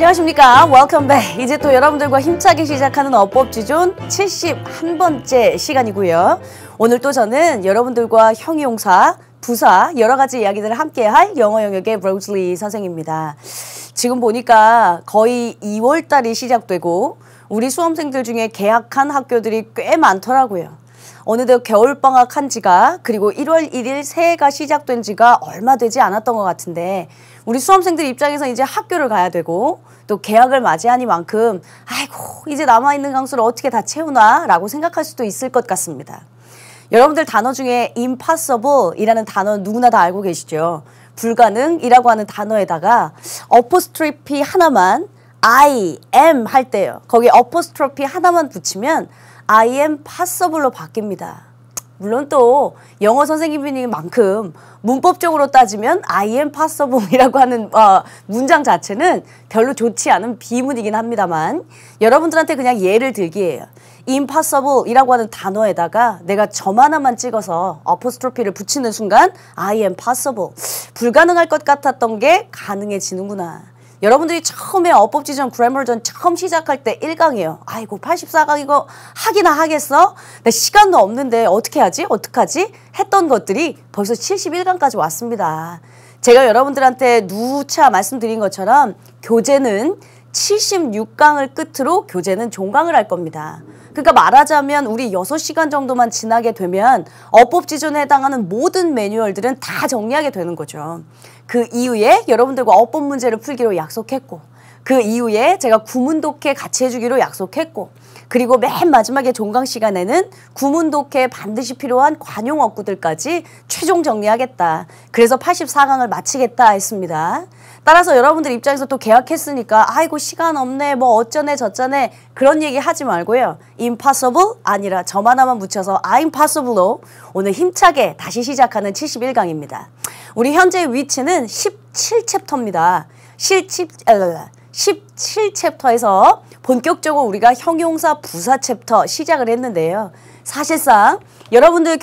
안녕하십니까. Welcome back. 이제 또 여러분들과 힘차게 시작하는 어법지존 71번째 시간이고요. 오늘 또 저는 여러분들과 형용사, 부사 여러 가지 이야기들을 함께할 영어 영역의 브로슬리 선생입니다. 지금 보니까 거의 2월달이 시작되고 우리 수험생들 중에 개학한 학교들이 꽤 많더라고요. 어느덧 겨울방학 한 지가 그리고 1월 1일 새해가 시작된 지가 얼마 되지 않았던 것 같은데 우리 수험생들 입장에서 이제 학교를 가야 되고 또 개학을 맞이하니만큼 아이고 이제 남아있는 강수를 어떻게 다 채우나 라고 생각할 수도 있을 것 같습니다. 여러분들 단어 중에 impossible 이라는 단어 누구나 다 알고 계시죠? 불가능이라고 하는 단어에다가 어포스트로피 하나만 I am 할 때요. 거기에 어포스트로피 하나만 붙이면 I am possible로 바뀝니다. 물론 또 영어 선생님인 만큼 문법적으로 따지면 I am possible이라고 하는 문장 자체는 별로 좋지 않은 비문이긴 합니다만 여러분들한테 그냥 예를 들기에요. impossible이라고 하는 단어에다가 내가 점 하나만 찍어서 어포스트로피를 붙이는 순간 I am possible. 불가능할 것 같았던 게 가능해지는구나. 여러분들이 처음에 어법지존 그래머전 처음 시작할 때 1강이에요. 아이고 84강 이거 하기나 하겠어? 나 시간도 없는데 어떻게 하지? 어떡하지? 했던 것들이 벌써 71강까지 왔습니다. 제가 여러분들한테 누차 말씀드린 것처럼 교재는 76강을 끝으로 교재는 종강을 할 겁니다. 그러니까 말하자면 우리 6시간 정도만 지나게 되면 어법지존에 해당하는 모든 매뉴얼들은 다 정리하게 되는 거죠. 그 이후에 여러분들과 어법 문제를 풀기로 약속했고 그 이후에 제가 구문독해 같이 해주기로 약속했고 그리고 맨 마지막에 종강 시간에는 구문독해 반드시 필요한 관용 어구들까지 최종 정리하겠다. 그래서 84강을 마치겠다 했습니다. 따라서 여러분들 입장에서 또 계약했으니까 아이고 시간 없네 뭐 어쩌네 저쩌네 그런 얘기 하지 말고요. impossible 아니라 점 하나만 붙여서 I'm possible로 오늘 힘차게 다시 시작하는 71강입니다. 우리 현재 위치는 17챕터입니다. 17챕터에서 본격적으로 우리가 형용사 부사 챕터 시작을 했는데요. 사실상 여러분들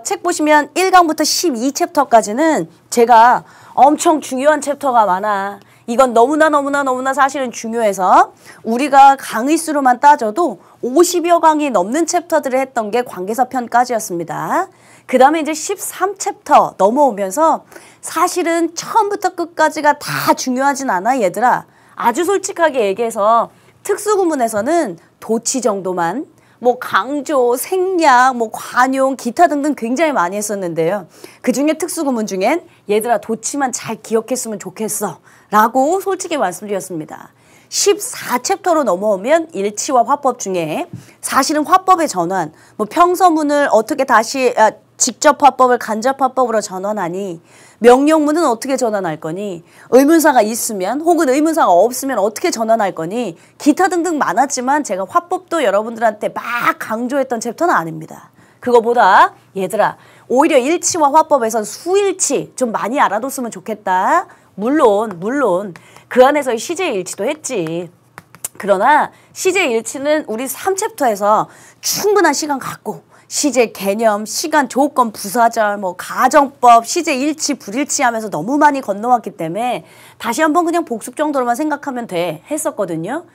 책 보시면 1강부터 12챕터까지는 제가 엄청 중요한 챕터가 많아. 이건 너무나 사실은 중요해서 우리가 강의 수로만 따져도 50여 강이 넘는 챕터들을 했던 게 관계사 편까지였습니다. 그 다음에 이제 13챕터 넘어오면서 사실은 처음부터 끝까지가 다 중요하진 않아 얘들아. 아주 솔직하게 얘기해서 특수구문에서는 도치 정도만 뭐 강조, 생략, 뭐 관용, 기타 등등 굉장히 많이 했었는데요. 그중에 특수구문 중엔 얘들아 도치만 잘 기억했으면 좋겠어 라고 솔직히 말씀드렸습니다. 14챕터로 넘어오면 일치와 화법 중에 사실은 화법의 전환, 뭐 평서문을 어떻게 다시 직접 화법을 간접 화법으로 전환하니 명령문은 어떻게 전환할 거니 의문사가 있으면 혹은 의문사가 없으면 어떻게 전환할 거니 기타 등등 많았지만 제가 화법도 여러분들한테 막 강조했던 챕터는 아닙니다. 그거보다 얘들아 오히려 일치와 화법에선 수일치 좀 많이 알아뒀으면 좋겠다. 물론 그 안에서의 시제일치도 했지. 그러나 시제일치는 우리 3챕터에서 충분한 시간 갖고 시제 개념, 시간, 조건, 부사절, 뭐 가정법, 시제 일치, 불일치 하면서 너무 많이 건너왔기 때문에 다시 한번 그냥 복습 정도로만 생각하면 돼 했었거든요.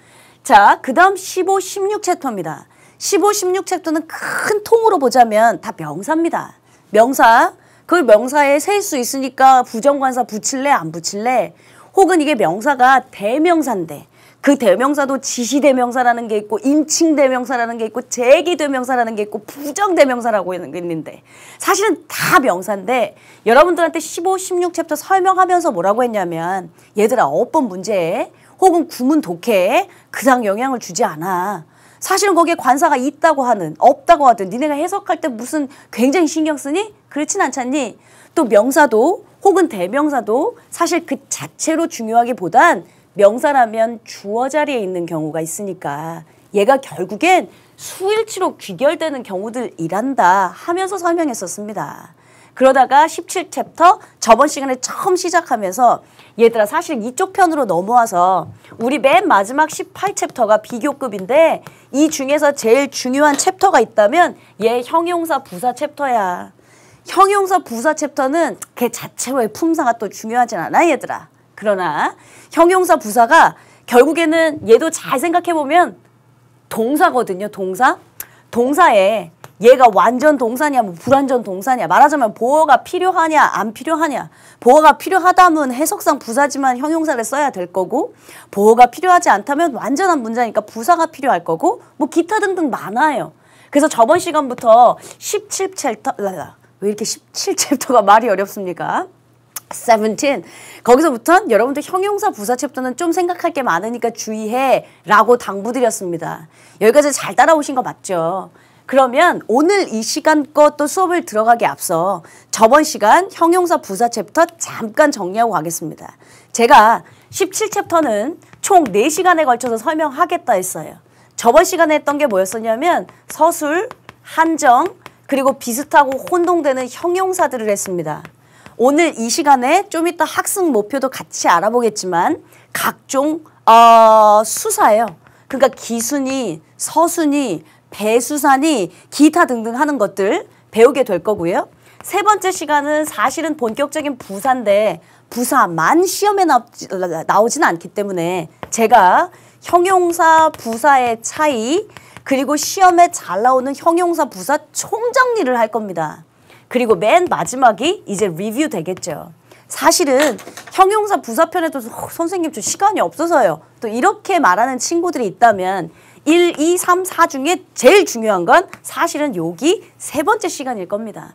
자, 그 다음 15, 16챕터입니다. 15, 16챕터는 큰 통으로 보자면 다 명사입니다. 명사, 그 명사에 셀 수 있으니까 부정관사 붙일래 안 붙일래? 혹은 이게 명사가 대명사인데 그 대명사도 지시대명사라는 게 있고 인칭대명사라는 게 있고 제기대명사라는 게 있고 부정대명사라고 있는데 사실은 다 명사인데 여러분들한테 15, 16챕터 설명하면서 뭐라고 했냐면 얘들아 어법 문제에 혹은 구문 독해에 그닥 영향을 주지 않아. 사실은 거기에 관사가 있다고 하는 없다고 하든 니네가 해석할 때 무슨 굉장히 신경 쓰니? 그렇진 않잖니? 또 명사도 혹은 대명사도 사실 그 자체로 중요하기보단 명사라면 주어 자리에 있는 경우가 있으니까 얘가 결국엔 수일치로 귀결되는 경우들이란다 하면서 설명했었습니다. 그러다가 17챕터 저번 시간에 처음 시작하면서 얘들아 사실 이쪽 편으로 넘어와서 우리 맨 마지막 18챕터가 비교급인데 이 중에서 제일 중요한 챕터가 있다면 얘 형용사 부사 챕터야. 형용사 부사 챕터는 걔 자체로의 품사가 또 중요하진 않아 얘들아. 그러나 형용사 부사가 결국에는 얘도 잘 생각해보면 동사거든요. 동사. 동사에 얘가 완전 동사냐 뭐 불완전 동사냐 말하자면 보어가 필요하냐 안 필요하냐 보어가 필요하다면 해석상 부사지만 형용사를 써야 될 거고 보어가 필요하지 않다면 완전한 문자니까 부사가 필요할 거고 뭐 기타 등등 많아요. 그래서 저번 시간부터 17챕터 왜 이렇게 17챕터가 말이 어렵습니까? 17 거기서부터 여러분들 형용사 부사 챕터는 좀 생각할 게 많으니까 주의해 라고 당부드렸습니다. 여기까지 잘 따라오신 거 맞죠? 그러면 오늘 이 시간 것도 수업을 들어가기 앞서 저번 시간 형용사 부사 챕터 잠깐 정리하고 가겠습니다. 제가 17챕터는 총 4시간에 걸쳐서 설명하겠다 했어요. 저번 시간에 했던 게 뭐였었냐면 서술, 한정, 그리고 비슷하고 혼동되는 형용사들을 했습니다. 오늘 이 시간에 좀 이따 학습 목표도 같이 알아보겠지만 각종 수사예요. 그러니까 기순이, 서순이, 배수산이, 기타 등등 하는 것들 배우게 될 거고요. 세 번째 시간은 사실은 본격적인 부사인데 부사만 시험에 나오지는 않기 때문에 제가 형용사, 부사의 차이 그리고 시험에 잘 나오는 형용사, 부사 총정리를 할 겁니다. 그리고 맨 마지막이 이제 리뷰 되겠죠. 사실은 형용사 부사편에도 선생님 저 시간이 없어서요. 또 이렇게 말하는 친구들이 있다면 1, 2, 3, 4 중에 제일 중요한 건 사실은 여기 세 번째 시간일 겁니다.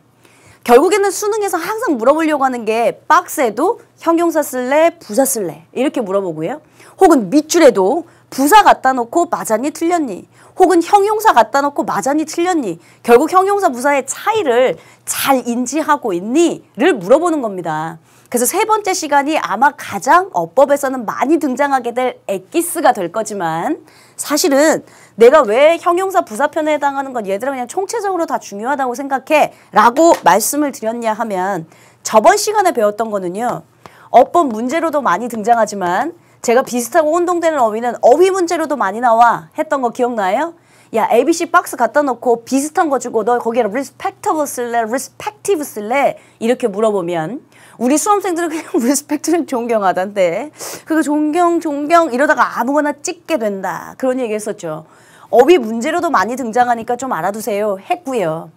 결국에는 수능에서 항상 물어보려고 하는 게 박스에도 형용사 쓸래, 부사 쓸래 이렇게 물어보고요. 혹은 밑줄에도 부사 갖다 놓고 맞았니 틀렸니 혹은 형용사 갖다 놓고 맞았니 틀렸니 결국 형용사 부사의 차이를 잘 인지하고 있니?를 물어보는 겁니다. 그래서 세 번째 시간이 아마 가장 어법에서는 많이 등장하게 될 엑기스가 될 거지만 사실은 내가 왜 형용사 부사편에 해당하는 건 얘들아 그냥 총체적으로 다 중요하다고 생각해 라고 말씀을 드렸냐 하면 저번 시간에 배웠던 거는요. 어법 문제로도 많이 등장하지만 제가 비슷하고 혼동되는 어휘는 어휘 문제로도 많이 나와 했던 거 기억나요? 야 ABC 박스 갖다 놓고 비슷한 거 주고 너 거기에 respectable 쓸래? respective 쓸래? 이렇게 물어보면 우리 수험생들은 그냥 respect는 존경하던데 그거 존경 이러다가 아무거나 찍게 된다. 그런 얘기 했었죠. 어휘 문제로도 많이 등장하니까 좀 알아두세요 했고요.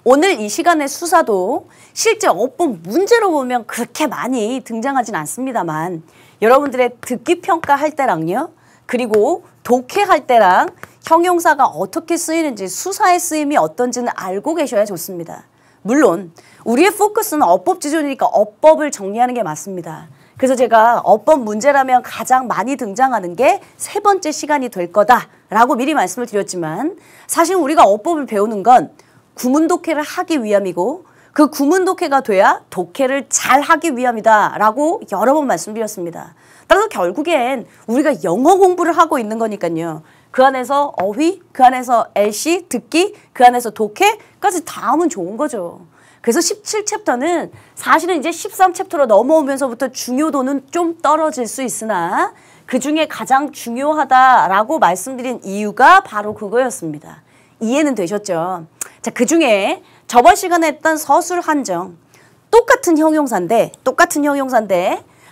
오늘 이 시간의 수사도 실제 어법 문제로 보면 그렇게 많이 등장하진 않습니다만 여러분들의 듣기 평가할 때랑요. 그리고 독해할 때랑 형용사가 어떻게 쓰이는지 수사의 쓰임이 어떤지는 알고 계셔야 좋습니다. 물론 우리의 포커스는 어법 지존이니까 어법을 정리하는 게 맞습니다. 그래서 제가 어법 문제라면 가장 많이 등장하는 게 세 번째 시간이 될 거다라고 미리 말씀을 드렸지만 사실 우리가 어법을 배우는 건 구문 독해를 하기 위함이고 그 구문 독해가 돼야 독해를 잘 하기 위함이다 라고 여러 번 말씀드렸습니다. 따라서 결국엔 우리가 영어 공부를 하고 있는 거니까요. 그 안에서 어휘, 그 안에서 LC, 듣기, 그 안에서 독해까지 다 하면 좋은 거죠. 그래서 17챕터는 사실은 이제 13챕터로 넘어오면서부터 중요도는 좀 떨어질 수 있으나 그중에 가장 중요하다라고 말씀드린 이유가 바로 그거였습니다. 이해는 되셨죠? 자, 그중에 저번 시간에 했던 서술 한정 똑같은 형용사인데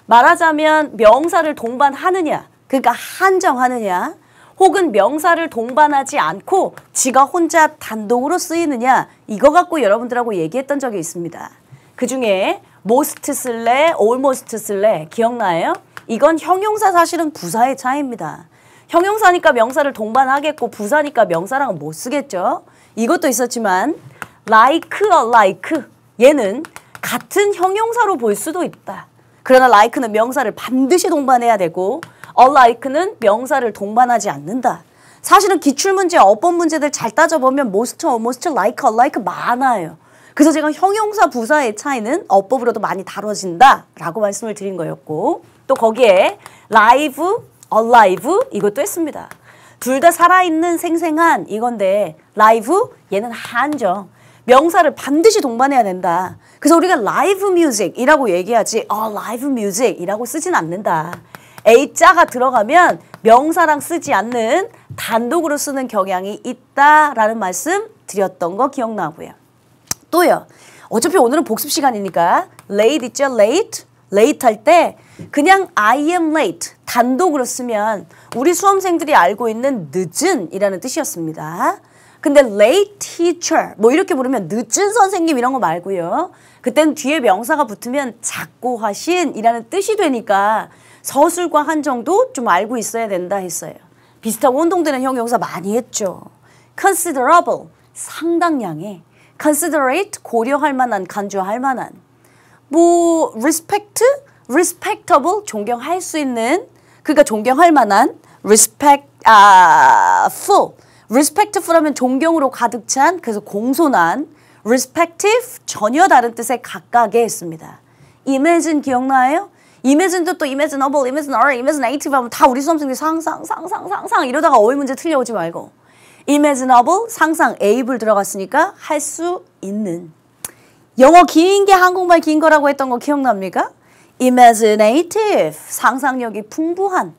말하자면 명사를 동반하느냐 그러니까 한정하느냐 혹은 명사를 동반하지 않고 지가 혼자 단독으로 쓰이느냐 이거 갖고 여러분들하고 얘기했던 적이 있습니다. 그중에 most 쓸래, almost 쓸래 기억나요? 이건 형용사 사실은 부사의 차이입니다. 형용사니까 명사를 동반하겠고 부사니까 명사랑은 못 쓰겠죠. 이것도 있었지만 like, alike 얘는 같은 형용사로 볼 수도 있다. 그러나 like는 명사를 반드시 동반해야 되고 alike는 명사를 동반하지 않는다. 사실은 기출문제, 어법 문제들 잘 따져보면 most, almost, like, alike 많아요. 그래서 제가 형용사 부사의 차이는 어법으로도 많이 다뤄진다 라고 말씀을 드린 거였고 또 거기에 live, alive 이것도 했습니다. 둘 다 살아있는 생생한 이건데 live 얘는 한정. 명사를 반드시 동반해야 된다. 그래서 우리가 live music이라고 얘기하지 live music이라고 쓰진 않는다. A자가 들어가면 명사랑 쓰지 않는 단독으로 쓰는 경향이 있다라는 말씀 드렸던 거 기억나고요. 또요. 어차피 오늘은 복습 시간이니까 late 있죠? late 할 때 그냥 I am late 단독으로 쓰면 우리 수험생들이 알고 있는 늦은 이라는 뜻이었습니다. 근데 late teacher 뭐 이렇게 부르면 늦은 선생님 이런 거 말고요. 그땐 뒤에 명사가 붙으면 작고 하신 이라는 뜻이 되니까 서술과 한정도 좀 알고 있어야 된다 했어요. 비슷하고 혼동되는 형용사 많이 했죠. considerable 상당량의, considerate 고려할 만한, 간주할 만한, 뭐 respect, respectable 존경할 수 있는, 그러니까 존경할 만한, full, respectful 하면 존경으로 가득 찬, 그래서 공손한, respective 전혀 다른 뜻의 각각의 했습니다. imagine 기억나요? imagine도 또 imaginable, imaginary, imaginative 하면 다 우리 수험생들이 상상 이러다가 어휘 문제 틀려오지 말고 imaginable, 상상, able 들어갔으니까 할 수 있는. 영어 긴 게 한국말 긴 거라고 했던 거 기억납니까? imaginative, 상상력이 풍부한.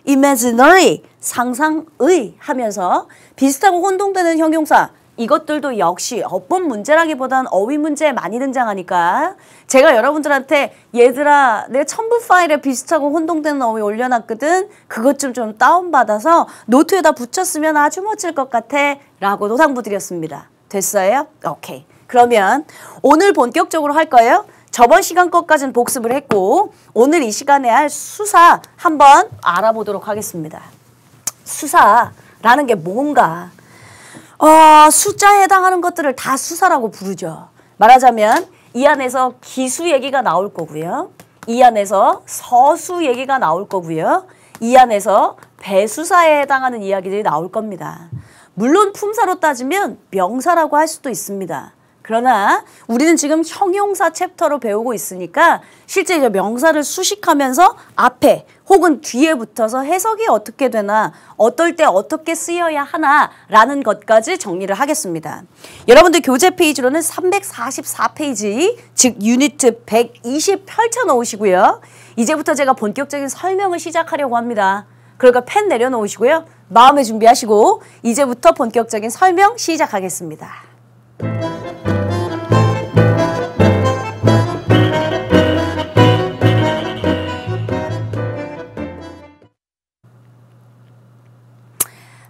imaginary, 상상의 하면서 비슷하고 혼동되는 형용사 이것들도 역시 어법 문제라기보단 어휘 문제에 많이 등장하니까 제가 여러분들한테 얘들아 내 첨부 파일에 비슷하고 혼동되는 어휘 올려놨거든. 그것 좀 다운받아서 노트에다 붙였으면 아주 멋질 것 같아 라고 노상부 드렸습니다. 됐어요? 오케이. 그러면 오늘 본격적으로 할 거예요. 저번 시간 것까지는 복습을 했고 오늘 이 시간에 할 수사 한번 알아보도록 하겠습니다. 수사라는 게 뭔가 숫자에 해당하는 것들을 다 수사라고 부르죠. 말하자면 이 안에서 기수 얘기가 나올 거고요. 이 안에서 서수 얘기가 나올 거고요. 이 안에서 배수사에 해당하는 이야기들이 나올 겁니다. 물론 품사로 따지면 명사라고 할 수도 있습니다. 그러나 우리는 지금 형용사 챕터로 배우고 있으니까 실제 이제 명사를 수식하면서 앞에 혹은 뒤에 붙어서 해석이 어떻게 되나 어떨 때 어떻게 쓰여야 하나라는 것까지 정리를 하겠습니다. 여러분들 교재 페이지로는 344페이지 즉 유니트 120 펼쳐놓으시고요. 이제부터 제가 본격적인 설명을 시작하려고 합니다. 그러니까 펜 내려놓으시고요. 마음의 준비하시고 이제부터 본격적인 설명 시작하겠습니다.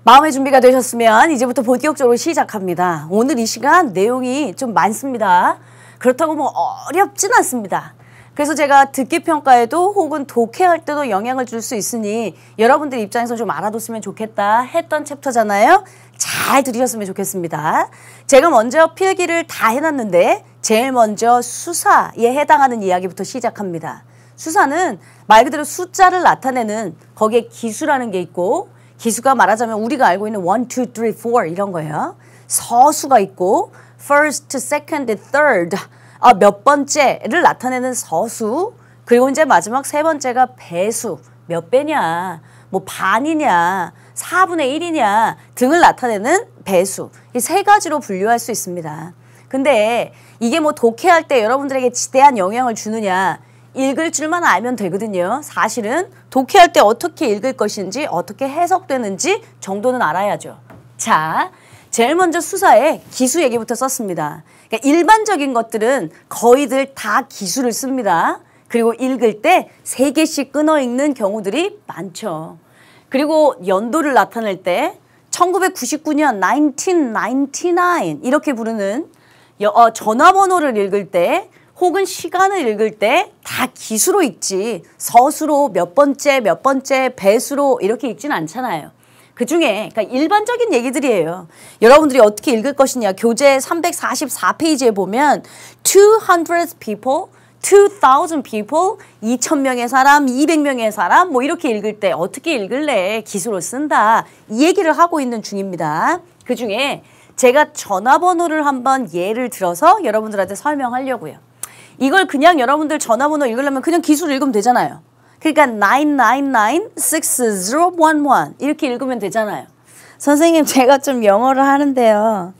마음의 준비가 되셨으면 이제부터 본격적으로 시작합니다. 오늘 이 시간 내용이 좀 많습니다. 그렇다고 뭐 어렵진 않습니다. 그래서 제가 듣기평가에도 혹은 독해할 때도 영향을 줄 수 있으니 여러분들 입장에서 좀 알아뒀으면 좋겠다 했던 챕터잖아요. 잘 들으셨으면 좋겠습니다. 제가 먼저 필기를 다 해놨는데 제일 먼저 수사에 해당하는 이야기부터 시작합니다. 수사는 말 그대로 숫자를 나타내는 거기에 기수라는 게 있고 기수가 말하자면 우리가 알고 있는 1, 2, 3, 4 이런 거예요. 서수가 있고 first, second, third 몇 번째를 나타내는 서수 그리고 이제 마지막 세 번째가 배수 몇 배냐 뭐 반이냐 4분의 1이냐 등을 나타내는 배수 이 세 가지로 분류할 수 있습니다. 근데 이게 뭐 독해할 때 여러분들에게 지대한 영향을 주느냐 읽을 줄만 알면 되거든요. 사실은 독해할 때 어떻게 읽을 것인지 어떻게 해석되는지 정도는 알아야죠. 자, 제일 먼저 수사에 기수 얘기부터 썼습니다. 그러니까 일반적인 것들은 거의들 다 기수를 씁니다. 그리고 읽을 때 3개씩 끊어 읽는 경우들이 많죠. 그리고 연도를 나타낼 때 1999년 1999 이렇게 부르는 전화번호를 읽을 때 혹은 시간을 읽을 때 다 기수로 읽지 서수로 몇 번째 배수로 이렇게 읽지는 않잖아요. 그중에 그러니까 일반적인 얘기들이에요. 여러분들이 어떻게 읽을 것이냐. 교재 344페이지에 보면 200 people, 2,000 people, 2,000명의 사람, 200명의 사람 뭐 이렇게 읽을 때 어떻게 읽을래? 기수로 쓴다. 이 얘기를 하고 있는 중입니다. 그중에 제가 전화번호를 한번 예를 들어서 여러분들한테 설명하려고요. 이걸 그냥 여러분들 전화번호 읽으려면 그냥 기수로 읽으면 되잖아요. 그러니까 999-6011 이렇게 읽으면 되잖아요. 선생님 제가 좀 영어를 하는데요.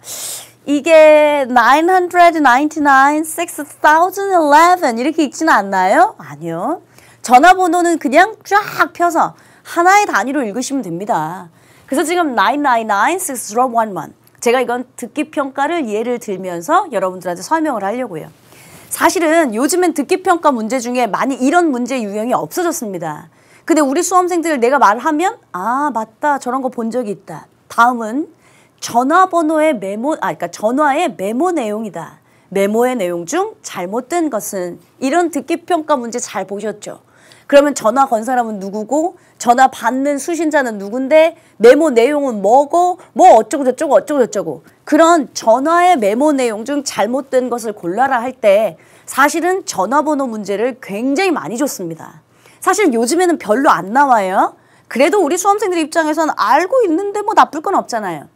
이게 999-6011 이렇게 읽지는 않나요? 아니요. 전화번호는 그냥 쫙 펴서 하나의 단위로 읽으시면 됩니다. 그래서 지금 999-6011 제가 이건 듣기평가를 예를 들면서 여러분들한테 설명을 하려고요. 사실은 요즘엔 듣기평가 문제 중에 많이 이런 문제 유형이 없어졌습니다. 근데 우리 수험생들 내가 말하면 아 맞다 저런 거 본 적이 있다. 다음은 전화번호의 그러니까 전화의 메모 내용이다. 메모의 내용 중 잘못된 것은 이런 듣기평가 문제 잘 보셨죠? 그러면 전화 건 사람은 누구고 전화 받는 수신자는 누군데 메모 내용은 뭐고 뭐 어쩌고 저쩌고 그런 전화의 메모 내용 중 잘못된 것을 골라라 할 때 사실은 전화번호 문제를 굉장히 많이 줬습니다. 사실 요즘에는 별로 안 나와요. 그래도 우리 수험생들 입장에서는 알고 있는데 뭐 나쁠 건 없잖아요.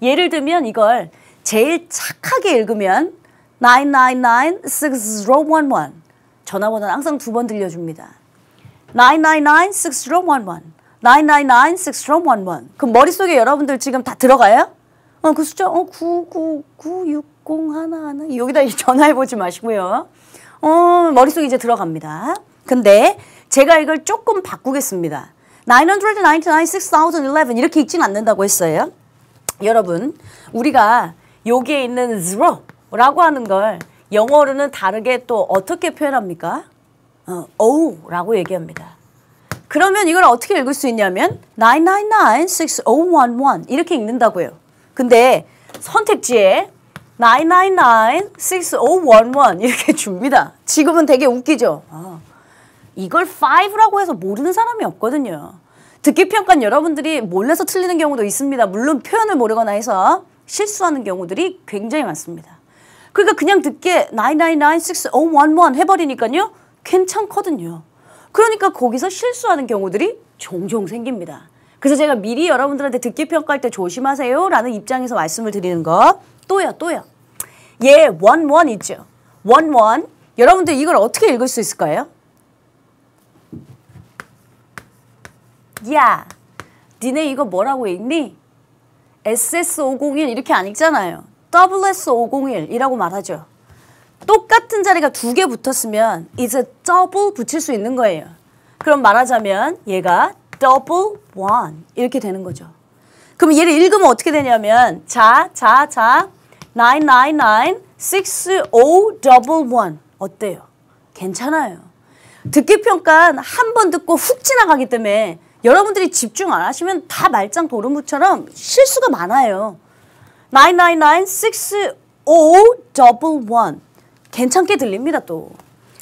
예를 들면 이걸 제일 착하게 읽으면 999-6011 전화번호는 항상 2번 들려줍니다. 999-6011 999-6011 그럼 머릿속에 여러분들 지금 다 들어가요? 그 숫자 999-601 여기다 전화해보지 마시고요. 머릿속에 이제 들어갑니다. 근데 제가 이걸 조금 바꾸겠습니다. 999-6011 이렇게 읽지는 않는다고 했어요. 여러분 우리가 여기에 있는 zero라고 하는 걸 영어로는 다르게 또 어떻게 표현합니까? O라고 얘기합니다. 그러면 이걸 어떻게 읽을 수 있냐면 999-6011 이렇게 읽는다고요. 근데 선택지에 999-6011 이렇게 줍니다. 지금은 되게 웃기죠? 이걸 5라고 해서 모르는 사람이 없거든요. 듣기평가는 여러분들이 몰라서 틀리는 경우도 있습니다. 물론 표현을 모르거나 해서 실수하는 경우들이 굉장히 많습니다. 그러니까 그냥 듣게 999-6011 해버리니까요. 괜찮거든요. 그러니까 거기서 실수하는 경우들이 종종 생깁니다. 그래서 제가 미리 여러분들한테 듣기평가할 때 조심하세요 라는 입장에서 말씀을 드리는 거. 또요. 예, 11 있죠. 11 여러분들 이걸 어떻게 읽을 수 있을까요? 야, 니네 이거 뭐라고 읽니? SS501 이렇게 안 읽잖아요. WS501이라고 말하죠. 똑같은 자리가 2개 붙었으면 이제 double 붙일 수 있는 거예요. 그럼 말하자면 얘가 double one 이렇게 되는 거죠. 그럼 얘를 읽으면 어떻게 되냐면 자 999-6011 어때요? 괜찮아요. 듣기평가는 한 번 듣고 훅 지나가기 때문에 여러분들이 집중 안 하시면 다 말짱 도루묵처럼 실수가 많아요. 999-6011 괜찮게 들립니다 또.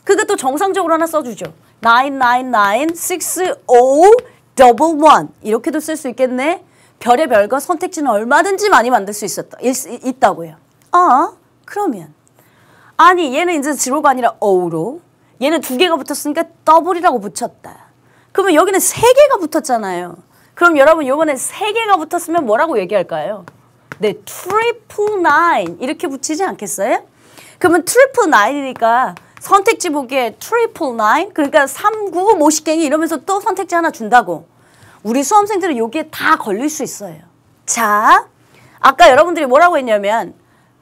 그거 또 정상적으로 하나 써주죠. 999-6011 이렇게도 쓸 수 있겠네. 별의 별거 선택지는 얼마든지 많이 만들 수 있다고요. 그러면 아니 얘는 이제 zero가 아니라 O로 얘는 2개가 붙었으니까 double이라고 붙였다. 그러면 여기는 3개가 붙었잖아요. 그럼 여러분 요번에 3개가 붙었으면 뭐라고 얘기할까요? 네, triple nine 이렇게 붙이지 않겠어요? 그러면 triple nine이니까 선택지 보기에 triple nine 그러니까 399 모식갱이 이러면서 또 선택지 하나 준다고. 우리 수험생들은 여기에 다 걸릴 수 있어요. 자, 아까 여러분들이 뭐라고 했냐면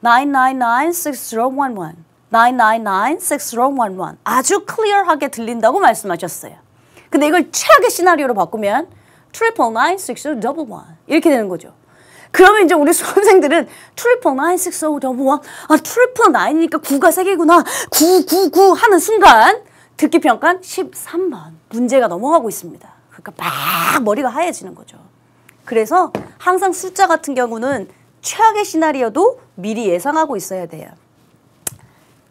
999-6011 999-6011 아주 클리어하게 들린다고 말씀하셨어요. 근데 이걸 최악의 시나리오로 바꾸면 999-6011 이렇게 되는 거죠. 그러면 이제 우리 수험생들은 999-6011 999이니까 9가 3개구나 999 하는 순간 듣기평가는 13번 문제가 넘어가고 있습니다. 그러니까 막 머리가 하얘지는 거죠. 그래서 항상 숫자 같은 경우는 최악의 시나리오도 미리 예상하고 있어야 돼요.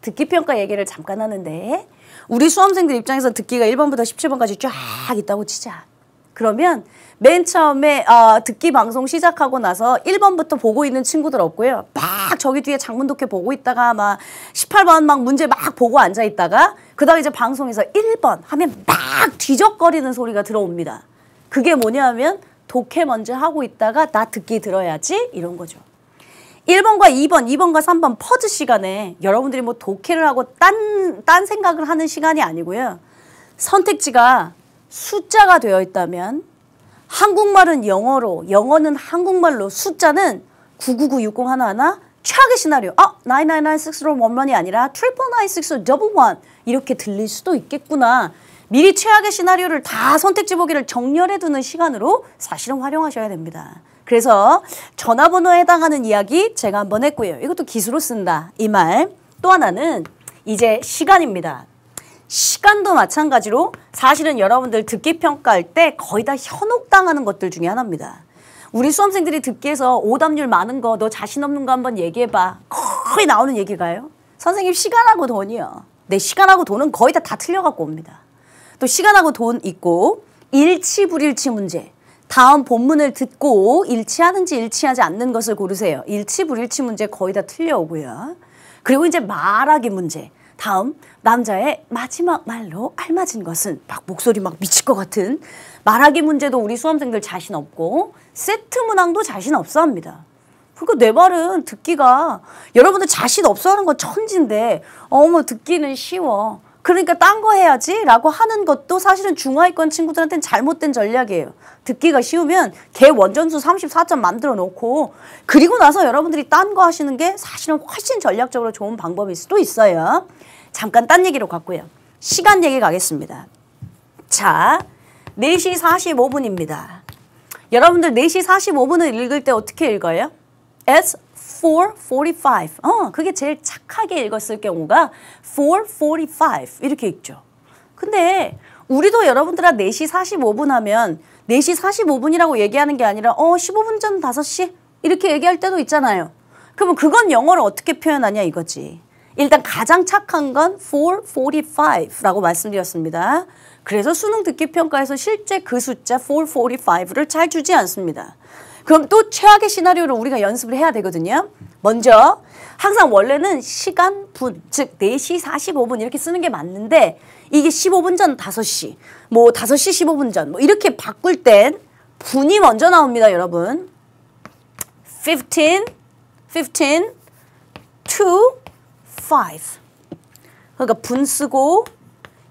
듣기평가 얘기를 잠깐 하는데 우리 수험생들 입장에서 듣기가 1번부터 17번까지 쫙 있다고 치자. 그러면 맨 처음에 듣기 방송 시작하고 나서 1번부터 보고 있는 친구들 없고요. 막 저기 뒤에 장문독해 보고 있다가 막 18번 막 문제 막 보고 앉아 있다가 그다음에 이제 방송에서 1번 하면 막 뒤적거리는 소리가 들어옵니다. 그게 뭐냐면 독해 먼저 하고 있다가 나 듣기 들어야지 이런 거죠. 1번과 2번, 2번과 3번 퍼즈 시간에 여러분들이 뭐 독해를 하고 딴 생각을 하는 시간이 아니고요. 선택지가 숫자가 되어 있다면 한국말은 영어로, 영어는 한국말로 숫자는 999-6011 최악의 시나리오 999-6011이 아니라 999-6011 이렇게 들릴 수도 있겠구나. 미리 최악의 시나리오를 다 선택지 보기를 정렬해 두는 시간으로 사실은 활용하셔야 됩니다. 그래서 전화번호에 해당하는 이야기 제가 한번 했고요. 이것도 기수로 쓴다. 이 말. 또 하나는 이제 시간입니다. 시간도 마찬가지로 사실은 여러분들 듣기 평가할 때 거의 다 현혹당하는 것들 중에 하나입니다. 우리 수험생들이 듣기에서 오답률 많은 거 너 자신 없는 거 한번 얘기해봐. 거의 나오는 얘기가요. 선생님 시간하고 돈이요. 네, 시간하고 돈은 거의 다 틀려갖고 옵니다. 또 시간하고 돈 있고 일치 불일치 문제. 다음 본문을 듣고 일치하는지 일치하지 않는 것을 고르세요. 일치 불일치 문제 거의 다 틀려오고요. 그리고 이제 말하기 문제. 다음 남자의 마지막 말로 알맞은 것은 막 목소리 막 미칠 것 같은 말하기 문제도 우리 수험생들 자신 없고 세트 문항도 자신 없어 합니다. 그러니까 내 말은 듣기가 여러분들 자신 없어 하는 건 천진데 어머 듣기는 쉬워. 그러니까 딴 거 해야지 라고 하는 것도 사실은 중하위권 친구들한테는 잘못된 전략이에요. 듣기가 쉬우면 개 원전수 34점 만들어 놓고 그리고 나서 여러분들이 딴 거 하시는 게 사실은 훨씬 전략적으로 좋은 방법일 수도 있어요. 잠깐 딴 얘기로 갔고요. 시간 얘기 가겠습니다. 자, 4시 45분입니다. 여러분들 4시 45분을 읽을 때 어떻게 읽어요? It's 4:45. 그게 제일 착하게 읽었을 경우가 4:45 이렇게 읽죠. 근데 우리도 여러분들아 4시 45분 하면 4시 45분이라고 얘기하는 게 아니라 15분 전 5시 이렇게 얘기할 때도 있잖아요. 그러면 그건 영어로 어떻게 표현하냐 이거지. 일단 가장 착한 건 4:45라고 말씀드렸습니다. 그래서 수능 듣기 평가에서 실제 그 숫자 4:45를 잘 주지 않습니다. 그럼 또 최악의 시나리오를 우리가 연습을 해야 되거든요. 먼저 항상 원래는 시간 분, 즉 4시 45분 이렇게 쓰는 게 맞는데 이게 15분 전 5시, 뭐 5시 15분 전 뭐 이렇게 바꿀 땐 분이 먼저 나옵니다, 여러분. 15 to 5. 그러니까 분 쓰고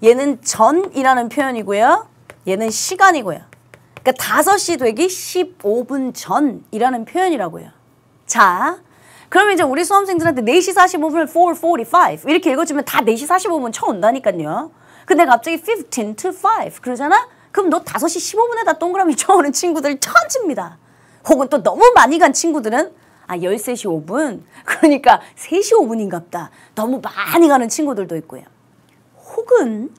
얘는 전이라는 표현이고요. 얘는 시간이고요. 그러니까 5시 되기 15분 전이라는 표현이라고요. 자, 그러면 이제 우리 수험생들한테 4시 45분을 4:45 이렇게 읽어주면 다 4시 45분 쳐온다니까요. 근데 갑자기 15 to 5 그러잖아? 그럼 너 5시 15분에다 동그라미 쳐오는 친구들 천지입니다. 혹은 또 너무 많이 간 친구들은 13시 5분? 그러니까 3시 5분인갑다. 너무 많이 가는 친구들도 있고요. 혹은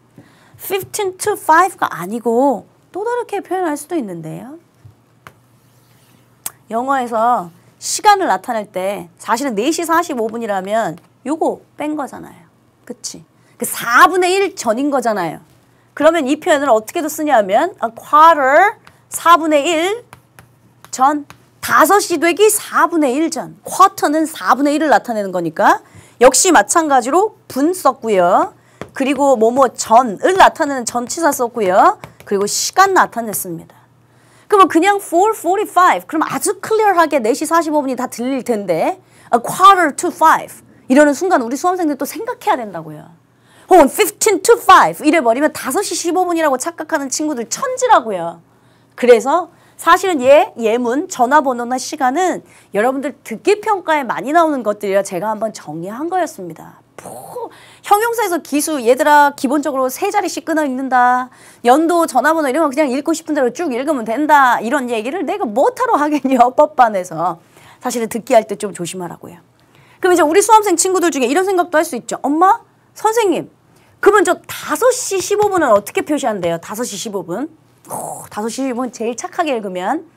15 to 5가 아니고 또 다르게 표현할 수도 있는데요. 영어에서 시간을 나타낼 때 사실은 4시 45분이라면 요거 뺀 거잖아요. 그치? 그 4분의 1 전인 거잖아요. 그러면 이 표현을 어떻게도 쓰냐면 a quarter 4분의 1 전 5시 되기 4분의 1 전. 쿼터는 4분의 1을 나타내는 거니까 역시 마찬가지로 분 썼고요. 그리고 뭐뭐 전을 나타내는 전치사 썼고요. 그리고 시간 나타냈습니다. 그러면 그냥 4:45 그럼 아주 클리어하게 4시 45분이 다 들릴 텐데 a quarter to 5 이러는 순간 우리 수험생들 또 생각해야 된다고요. 혹은 15 to 5 이래버리면 5시 15분이라고 착각하는 친구들 천지라고요. 그래서 사실은 예문, 전화번호나 시간은 여러분들 듣기 평가에 많이 나오는 것들이라 제가 한번 정리한 거였습니다. 형용사에서 기수 얘들아 기본적으로 3자리씩 끊어 읽는다. 연도, 전화번호 이런 거 그냥 읽고 싶은 대로 쭉 읽으면 된다. 이런 얘기를 내가 뭐하러 하겠냐 법반에서. 사실은 듣기 할 때 좀 조심하라고요. 그럼 이제 우리 수험생 친구들 중에 이런 생각도 할 수 있죠. 엄마, 선생님 그러면 저 5시 15분은 어떻게 표시한대요? 5시 15분 5시 15분 제일 착하게 읽으면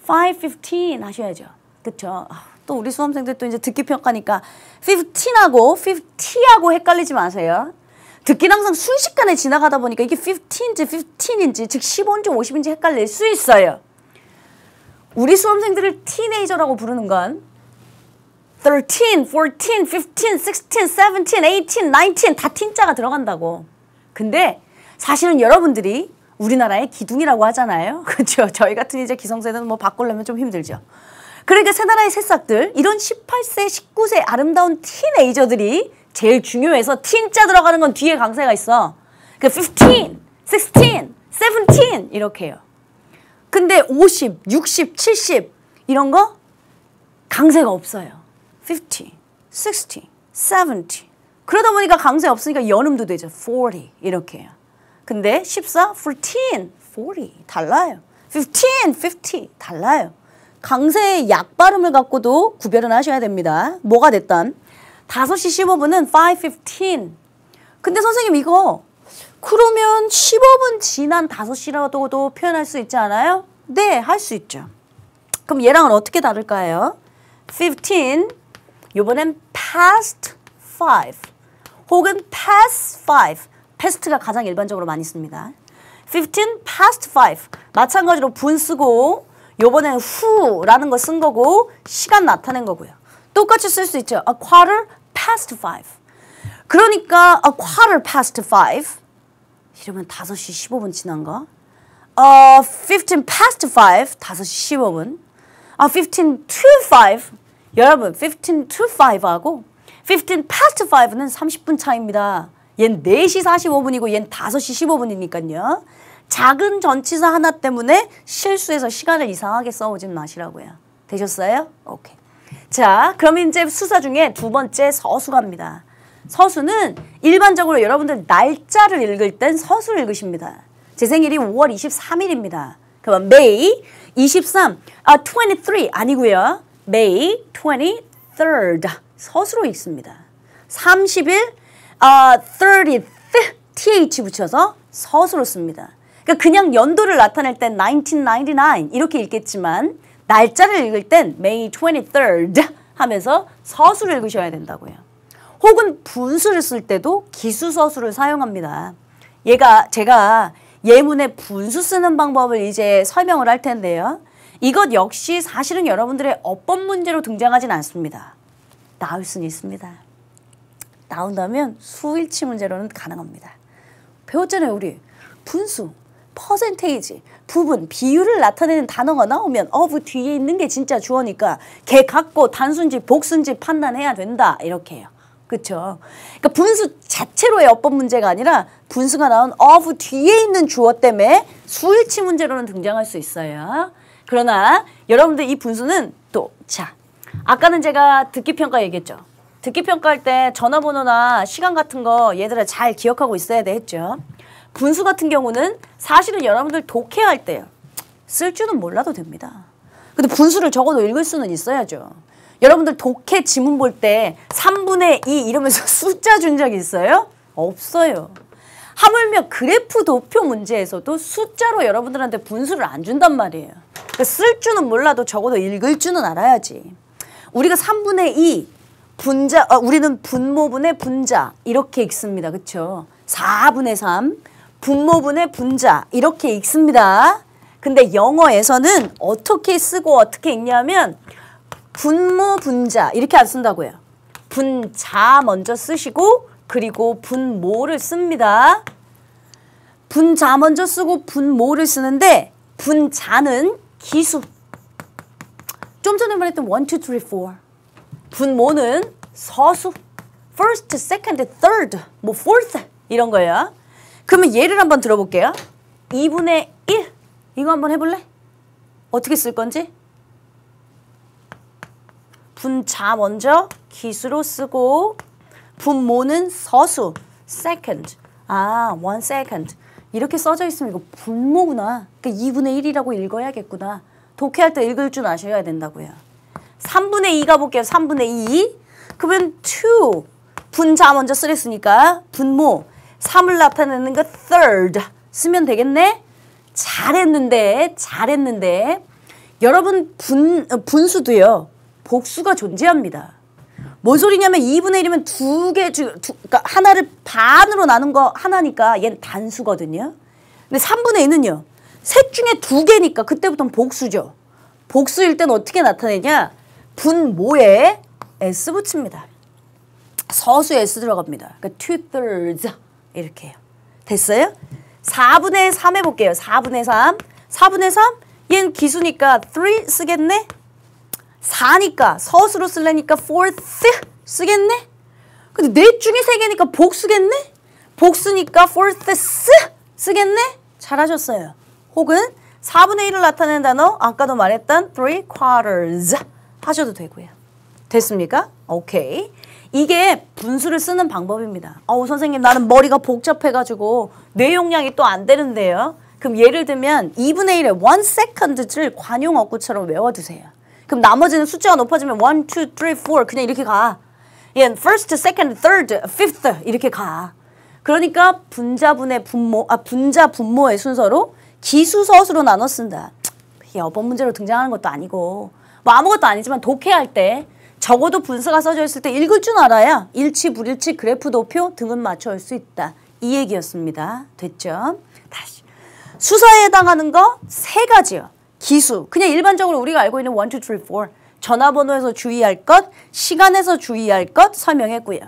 5:15 하셔야죠. 그쵸? 또 우리 수험생들 또 이제 듣기 평가니까 15하고 50하고 헷갈리지 마세요. 듣기는 항상 순식간에 지나가다 보니까 이게 15인지 15인지 즉 15인지 50인지 헷갈릴 수 있어요. 우리 수험생들을 티네이저라고 부르는 건 13, 14, 15, 16, 17, 18, 19 다 틴자가 들어간다고. 근데 사실은 여러분들이 우리나라의 기둥이라고 하잖아요. 그렇죠? 저희 같은 이제 기성세대는 뭐 바꾸려면 좀 힘들죠. 그러니까 새 나라의 새싹들 이런 18세, 19세 아름다운 티네이저들이 제일 중요해서 틴자 들어가는 건 뒤에 강세가 있어. 그 15, 16, 17 이렇게 해요. 근데 50, 60, 70 이런 거 강세가 없어요. 50, 60, 70 그러다 보니까 강세 없으니까 연음도 되죠. 40 이렇게 해요. 근데 14, 14, 40 달라요. 15, 50 달라요. 강세의 약 발음을 갖고도 구별은 하셔야 됩니다. 뭐가 됐든 5시 15분은 5:15. 근데 선생님 이거 그러면 15분 지난 5시라고도 표현할 수 있지 않아요? 네, 할 수 있죠. 그럼 얘랑은 어떻게 다를까요? 15, 요번엔 past 5 혹은 past 5. past가 가장 일반적으로 많이 씁니다. 15 past 5. 마찬가지로 분 쓰고 요번엔 who라는 거 쓴 거고 시간 나타낸 거고요. 똑같이 쓸 수 있죠. A quarter past 5. 그러니까 a quarter past 5. 이러면 5시 15분 지난 거. 15 past 5. 5시 15분. 15 to 5. 여러분 15 to 5하고 15 past 5는 30분 차이입니다. 얜 4시 45분이고 얜 5시 15분이니까요. 작은 전치사 하나 때문에 실수해서 시간을 이상하게 써오진 마시라고요. 되셨어요? 오케이. 자, 그럼 이제 수사 중에 두 번째 서수 갑니다. 서수는 일반적으로 여러분들 날짜를 읽을 땐 서수를 읽으십니다. 제 생일이 5월 23일입니다. 그럼 May 23, 23 아니고요. May 23rd 서수로 읽습니다. 30일 30th th 붙여서 서수로 씁니다. 그러니까 그냥 연도를 나타낼 땐 1999 이렇게 읽겠지만 날짜를 읽을 땐 May 23rd 하면서 서수를 읽으셔야 된다고요. 혹은 분수를 쓸 때도 기수서수를 사용합니다. 제가 예문에 분수 쓰는 방법을 이제 설명을 할 텐데요. 이것 역시 사실은 여러분들의 어법 문제로 등장하진 않습니다. 나올 수는 있습니다. 나온다면 수일치 문제로는 가능합니다. 배웠잖아요, 우리. 분수, 퍼센테이지, 부분, 비율을 나타내는 단어가 나오면 of 뒤에 있는 게 진짜 주어니까 걔 갖고 단수인지 복수인지 판단해야 된다. 이렇게 해요. 그렇죠? 그러니까 분수 자체로의 어법 문제가 아니라 분수가 나온 of 뒤에 있는 주어 때문에 수일치 문제로는 등장할 수 있어요. 그러나 여러분들 이 분수는 또 자, 아까는 제가 듣기 평가 얘기했죠. 듣기 평가할 때 전화번호나 시간 같은 거 얘들아 잘 기억하고 있어야 돼 했죠. 분수 같은 경우는 사실은 여러분들 독해할 때요. 쓸 줄은 몰라도 됩니다. 근데 분수를 적어도 읽을 수는 있어야죠. 여러분들 독해 지문 볼 때 3분의 2 이러면서 숫자 준 적 있어요? 없어요. 하물며 그래프 도표 문제에서도 숫자로 여러분들한테 분수를 안 준단 말이에요. 그러니까 쓸 줄은 몰라도 적어도 읽을 줄은 알아야지. 우리가 3분의 2 분자, 우리는 분모분의 분자 이렇게 읽습니다. 그렇죠? 4분의 3 분모분의 분자 이렇게 읽습니다. 근데 영어에서는 어떻게 쓰고 어떻게 읽냐면 분모 분자 이렇게 안 쓴다고요. 분자 먼저 쓰시고 그리고 분모를 씁니다. 분자 먼저 쓰고 분모를 쓰는데 분자는 기수. 좀 전에 말했던 1, 2, 3, 4. 분모는 서수. first, second, third, 뭐 fourth 이런 거예요. 그러면 예를 한번 들어볼게요. 2분의 1 이거 한번 해볼래? 어떻게 쓸 건지? 분자 먼저 기수로 쓰고 분모는 서수 second. 1 second. 이렇게 써져 있으면 이거 분모구나. 그러니까 2분의 1이라고 읽어야겠구나. 독해할 때 읽을 줄 아셔야 된다고요. 3분의 2 가볼게요. 3분의 2. 그러면 2. 분자 먼저 쓰랬으니까 분모. 3을 나타내는 거 third. 쓰면 되겠네? 잘했는데. 여러분 분수도요. 복수가 존재합니다. 뭔 소리냐면 2분의 1이면 그러니까 하나를 반으로 나눈 거 하나니까 얘는 단수거든요. 근데 3분의 2는요. 셋 중에 2개니까 그때부터는 복수죠. 복수일 때는 어떻게 나타내냐? 분모에 S 붙입니다. 서수에 S 들어갑니다. 그러니까 2/3 이렇게 해요. 됐어요? 4분의 3 해볼게요. 4분의 3. 4분의 3? 얘는 기수니까 3 쓰겠네? 4니까 서수로 쓰려니까 4th 쓰겠네? 근데 넷 중에 3개니까 복수겠네? 복수니까 4ths 쓰겠네? 잘하셨어요. 혹은 4분의 1을 나타내는 단어 아까도 말했던 3/4 하셔도 되고요. 됐습니까? 오케이. 이게 분수를 쓰는 방법입니다. 선생님 나는 머리가 복잡해가지고 뇌용량이 또 안 되는데요. 그럼 예를 들면 2분의 1에 1 second를 관용어구처럼 외워두세요. 그럼 나머지는 숫자가 높아지면 1, 2, 3, 4 그냥 이렇게 가. 예, first, second, third, fifth 이렇게 가. 그러니까 분자분의 분모, 분자 분모의 순서로 기수 서수로 나눠 쓴다. 이게 어법 문제로 등장하는 것도 아니고 뭐 아무것도 아니지만 독해할 때 적어도 분수가 써져 있을 때 읽을 줄 알아야 일치, 불일치, 그래프 도표 등은 맞춰올 수 있다. 이 얘기였습니다. 됐죠? 다시. 수사에 해당하는 거 세 가지요. 기수. 그냥 일반적으로 우리가 알고 있는 1, 2, 3, 4. 전화번호에서 주의할 것, 시간에서 주의할 것 설명했고요.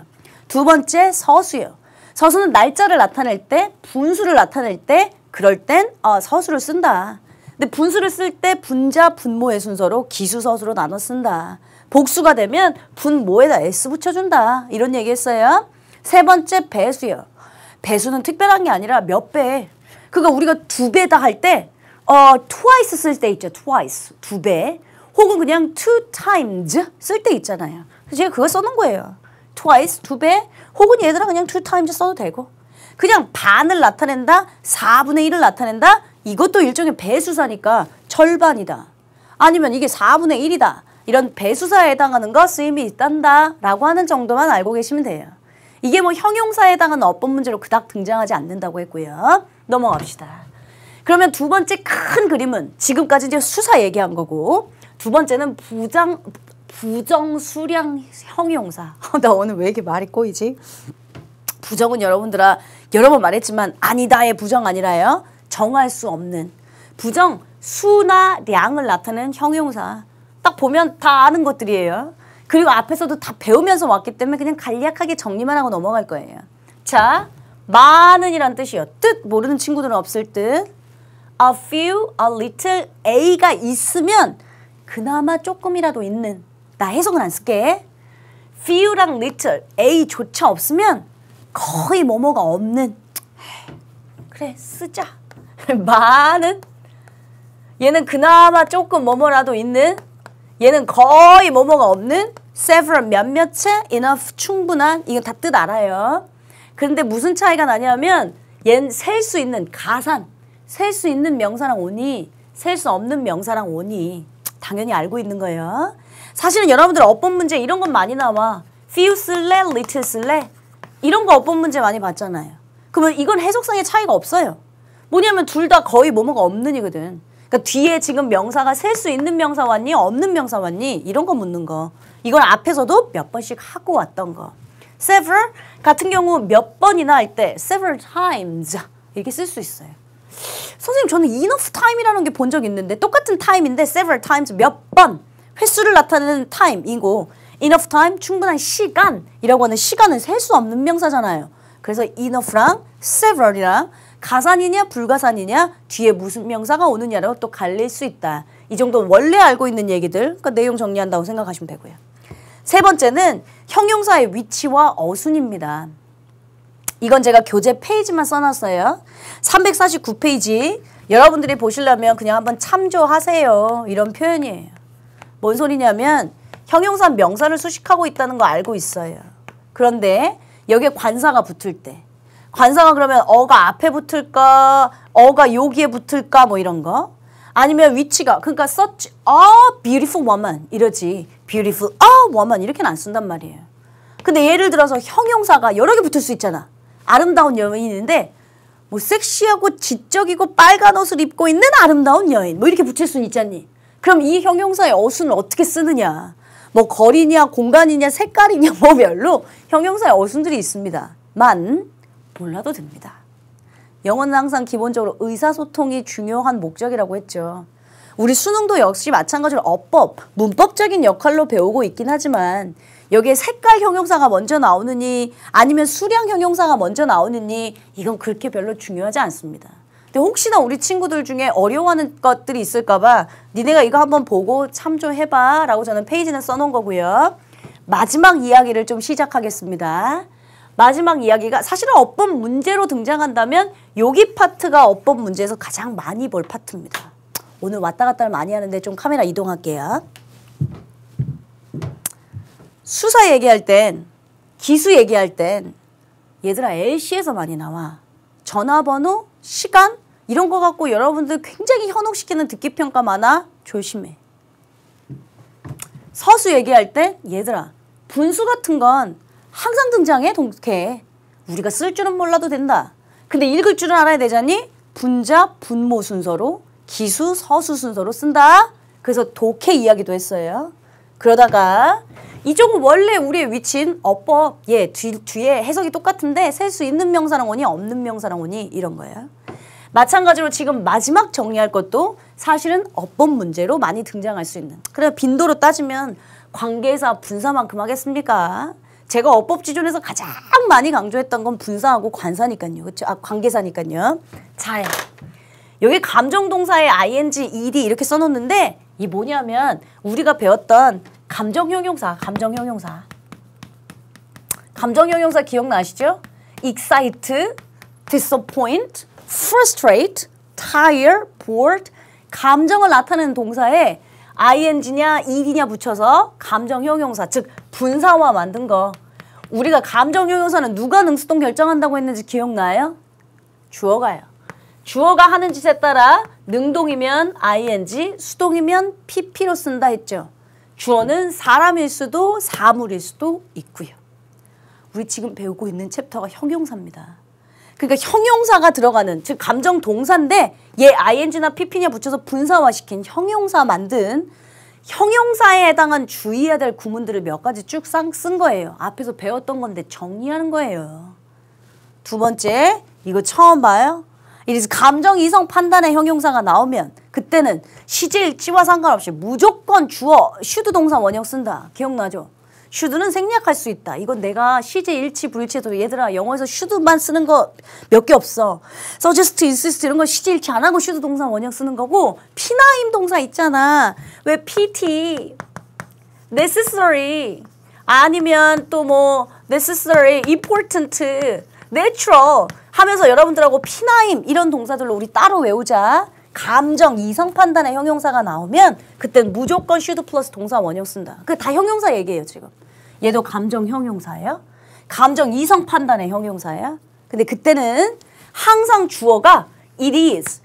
두 번째 서수요. 서수는 날짜를 나타낼 때, 분수를 나타낼 때, 그럴 땐 서수를 쓴다. 근데 분수를 쓸 때 분자, 분모의 순서로 기수, 서수로 나눠 쓴다. 복수가 되면 분모에다 S 붙여준다. 이런 얘기 했어요. 세 번째 배수요. 배수는 특별한 게 아니라 몇 배. 그러니까 우리가 두 배다 할 때 twice 쓸 때 있죠. twice. 두 배. 혹은 그냥 two times 쓸 때 있잖아요. 그래서 제가 그거 써놓은 거예요. twice, 두 배. 혹은 얘들아 그냥 two times 써도 되고. 그냥 반을 나타낸다. 4분의 1을 나타낸다. 이것도 일종의 배수사니까 절반이다. 아니면 이게 4분의 1이다. 이런 배수사에 해당하는 거 쓰임이 있단다. 라고 하는 정도만 알고 계시면 돼요. 이게 뭐 형용사에 해당하는 어법 문제로 그닥 등장하지 않는다고 했고요. 넘어갑시다. 그러면 두 번째 큰 그림은 지금까지 이제 수사 얘기한 거고 두 번째는 부정수량 형용사. 나 오늘 왜 이렇게 말이 꼬이지? 부정은 여러분들아 여러 번 말했지만 아니다의 부정 아니라요. 정할 수 없는. 부정 수나 량을 나타내는 형용사. 딱 보면 다 아는 것들이에요. 그리고 앞에서도 다 배우면서 왔기 때문에 그냥 간략하게 정리만 하고 넘어갈 거예요. 자, 많은이란 뜻이요. 뜻 모르는 친구들은 없을 듯. A few, a little, A가 있으면 그나마 조금이라도 있는. 나 해석은 안 쓸게. few랑 little, A조차 없으면 거의 뭐뭐가 없는. 그래, 쓰자. 많은. 얘는 그나마 조금 뭐뭐라도 있는. 얘는 거의 뭐뭐가 없는. several, 몇몇의, enough, 충분한. 이건 다 뜻 알아요. 그런데 무슨 차이가 나냐면 얘는 셀 수 있는 가산. 셀 수 있는 명사랑 오니 셀 수 없는 명사랑 오니 당연히 알고 있는 거예요. 사실은 여러분들 어법 문제 이런 건 많이 나와. few 쓸래? little 쓸래? 이런 거 어법 문제 많이 봤잖아요. 그러면 이건 해석상의 차이가 없어요. 뭐냐면 둘 다 거의 뭐뭐가 없는이거든. 그러니까 뒤에 지금 명사가 셀 수 있는 명사 왔니? 없는 명사 왔니? 이런 거 묻는 거. 이건 앞에서도 몇 번씩 하고 왔던 거. several 같은 경우 몇 번이나 할 때 several times 이렇게 쓸 수 있어요. 선생님 저는 enough time이라는 게 본 적 있는데 똑같은 time인데 several times 몇 번 횟수를 나타내는 time이고 enough time 충분한 시간이라고 하는 시간은 셀 수 없는 명사잖아요. 그래서 enough랑 several이랑 가산이냐 불가산이냐 뒤에 무슨 명사가 오느냐로 또 갈릴 수 있다. 이 정도는 원래 알고 있는 얘기들 그러니까 내용 정리한다고 생각하시면 되고요. 세 번째는 형용사의 위치와 어순입니다. 이건 제가 교재 페이지만 써놨어요. 349페이지 여러분들이 보시려면 그냥 한번 참조하세요. 이런 표현이에요. 뭔 소리냐면 형용사 명사를 수식하고 있다는 거 알고 있어요. 그런데 여기에 관사가 붙을 때 관사가 그러면 어가 앞에 붙을까 어가 여기에 붙을까 뭐 이런 거 아니면 위치가 그러니까 such a beautiful woman 이러지 beautiful a woman 이렇게는 안 쓴단 말이에요. 근데 예를 들어서 형용사가 여러 개 붙을 수 있잖아. 아름다운 여인인데 뭐 섹시하고 지적이고 빨간 옷을 입고 있는 아름다운 여인 뭐 이렇게 붙일 수는 있잖니. 그럼 이 형용사의 어순을 어떻게 쓰느냐. 뭐 거리냐 공간이냐 색깔이냐 뭐 별로 형용사의 어순들이 있습니다. 만 몰라도 됩니다. 영어는 항상 기본적으로 의사소통이 중요한 목적이라고 했죠. 우리 수능도 역시 마찬가지로 어법, 문법적인 역할로 배우고 있긴 하지만 여기에 색깔 형용사가 먼저 나오느니 아니면 수량 형용사가 먼저 나오느니 이건 그렇게 별로 중요하지 않습니다. 근데 혹시나 우리 친구들 중에 어려워하는 것들이 있을까 봐 니네가 이거 한번 보고 참조해봐 라고 저는 페이지는 써놓은 거고요. 마지막 이야기를 좀 시작하겠습니다. 마지막 이야기가 사실은 어법 문제로 등장한다면 여기 파트가 어법 문제에서 가장 많이 볼 파트입니다. 오늘 왔다 갔다를 많이 하는데 좀 카메라 이동할게요. 수사 얘기할 땐 기수 얘기할 땐 얘들아 LC에서 많이 나와. 전화번호, 시간 이런 거 갖고 여러분들 굉장히 현혹시키는 듣기평가 많아. 조심해. 서수 얘기할 땐 얘들아 분수 같은 건 항상 등장해, 독해. 우리가 쓸 줄은 몰라도 된다. 근데 읽을 줄은 알아야 되잖니? 분자, 분모 순서로, 기수, 서수 순서로 쓴다. 그래서 독해 이야기도 했어요. 그러다가 이쪽은 원래 우리의 위치인 어법, 뒤에 해석이 똑같은데 셀 수 있는 명사랑 오니 없는 명사랑 오니 이런 거예요. 마찬가지로 지금 마지막 정리할 것도 사실은 어법 문제로 많이 등장할 수 있는. 그래 빈도로 따지면 관계사, 분사만큼 하겠습니까? 제가 어법지존에서 가장 많이 강조했던 건 분사하고 관사니까요. 그렇죠? 관계사니까요. 자, 여기 감정동사에 ing, ed 이렇게 써놓는데 이 뭐냐면 우리가 배웠던 감정형용사. 감정형용사 기억나시죠? excite, disappoint, frustrate, tire, bored. 감정을 나타내는 동사에 ing냐 ed냐 붙여서 감정형용사, 즉 분사화 만든 거. 우리가 감정형용사는 누가 능수동 결정한다고 했는지 기억나요? 주어가요. 주어가 하는 짓에 따라 능동이면 ing, 수동이면 pp로 쓴다 했죠. 주어는 사람일 수도 사물일 수도 있고요. 우리 지금 배우고 있는 챕터가 형용사입니다. 그러니까 형용사가 들어가는, 즉 감정 동사인데 얘 ing나 pp냐 붙여서 분사화시킨 형용사 만든 형용사에 해당한 주의해야 될 구문들을 몇 가지 쭉 쓴 거예요. 앞에서 배웠던 건데 정리하는 거예요. 두 번째, 이거 처음 봐요? 이래서 감정 이성 판단의 형용사가 나오면 그때는 시제 일치와 상관없이 무조건 주어, should 동사 원형 쓴다. 기억나죠? should는 생략할 수 있다. 이건 내가 시제 일치, 불일치에도 얘들아 영어에서 should만 쓰는 거 몇 개 없어. suggest, insist 이런 거 시제 일치 안 하고 should 동사 원형 쓰는 거고 피나임 동사 있잖아. 왜 pt, necessary 아니면 또 뭐 necessary, important, natural 하면서 여러분들하고 피나임 이런 동사들로 우리 따로 외우자. 감정, 이성 판단의 형용사가 나오면 그땐 무조건 should 플러스 동사 원형 쓴다. 그게 다 형용사 얘기예요 지금. 얘도 감정 형용사예요. 감정 이성 판단의 형용사예요. 근데 그때는 항상 주어가 it is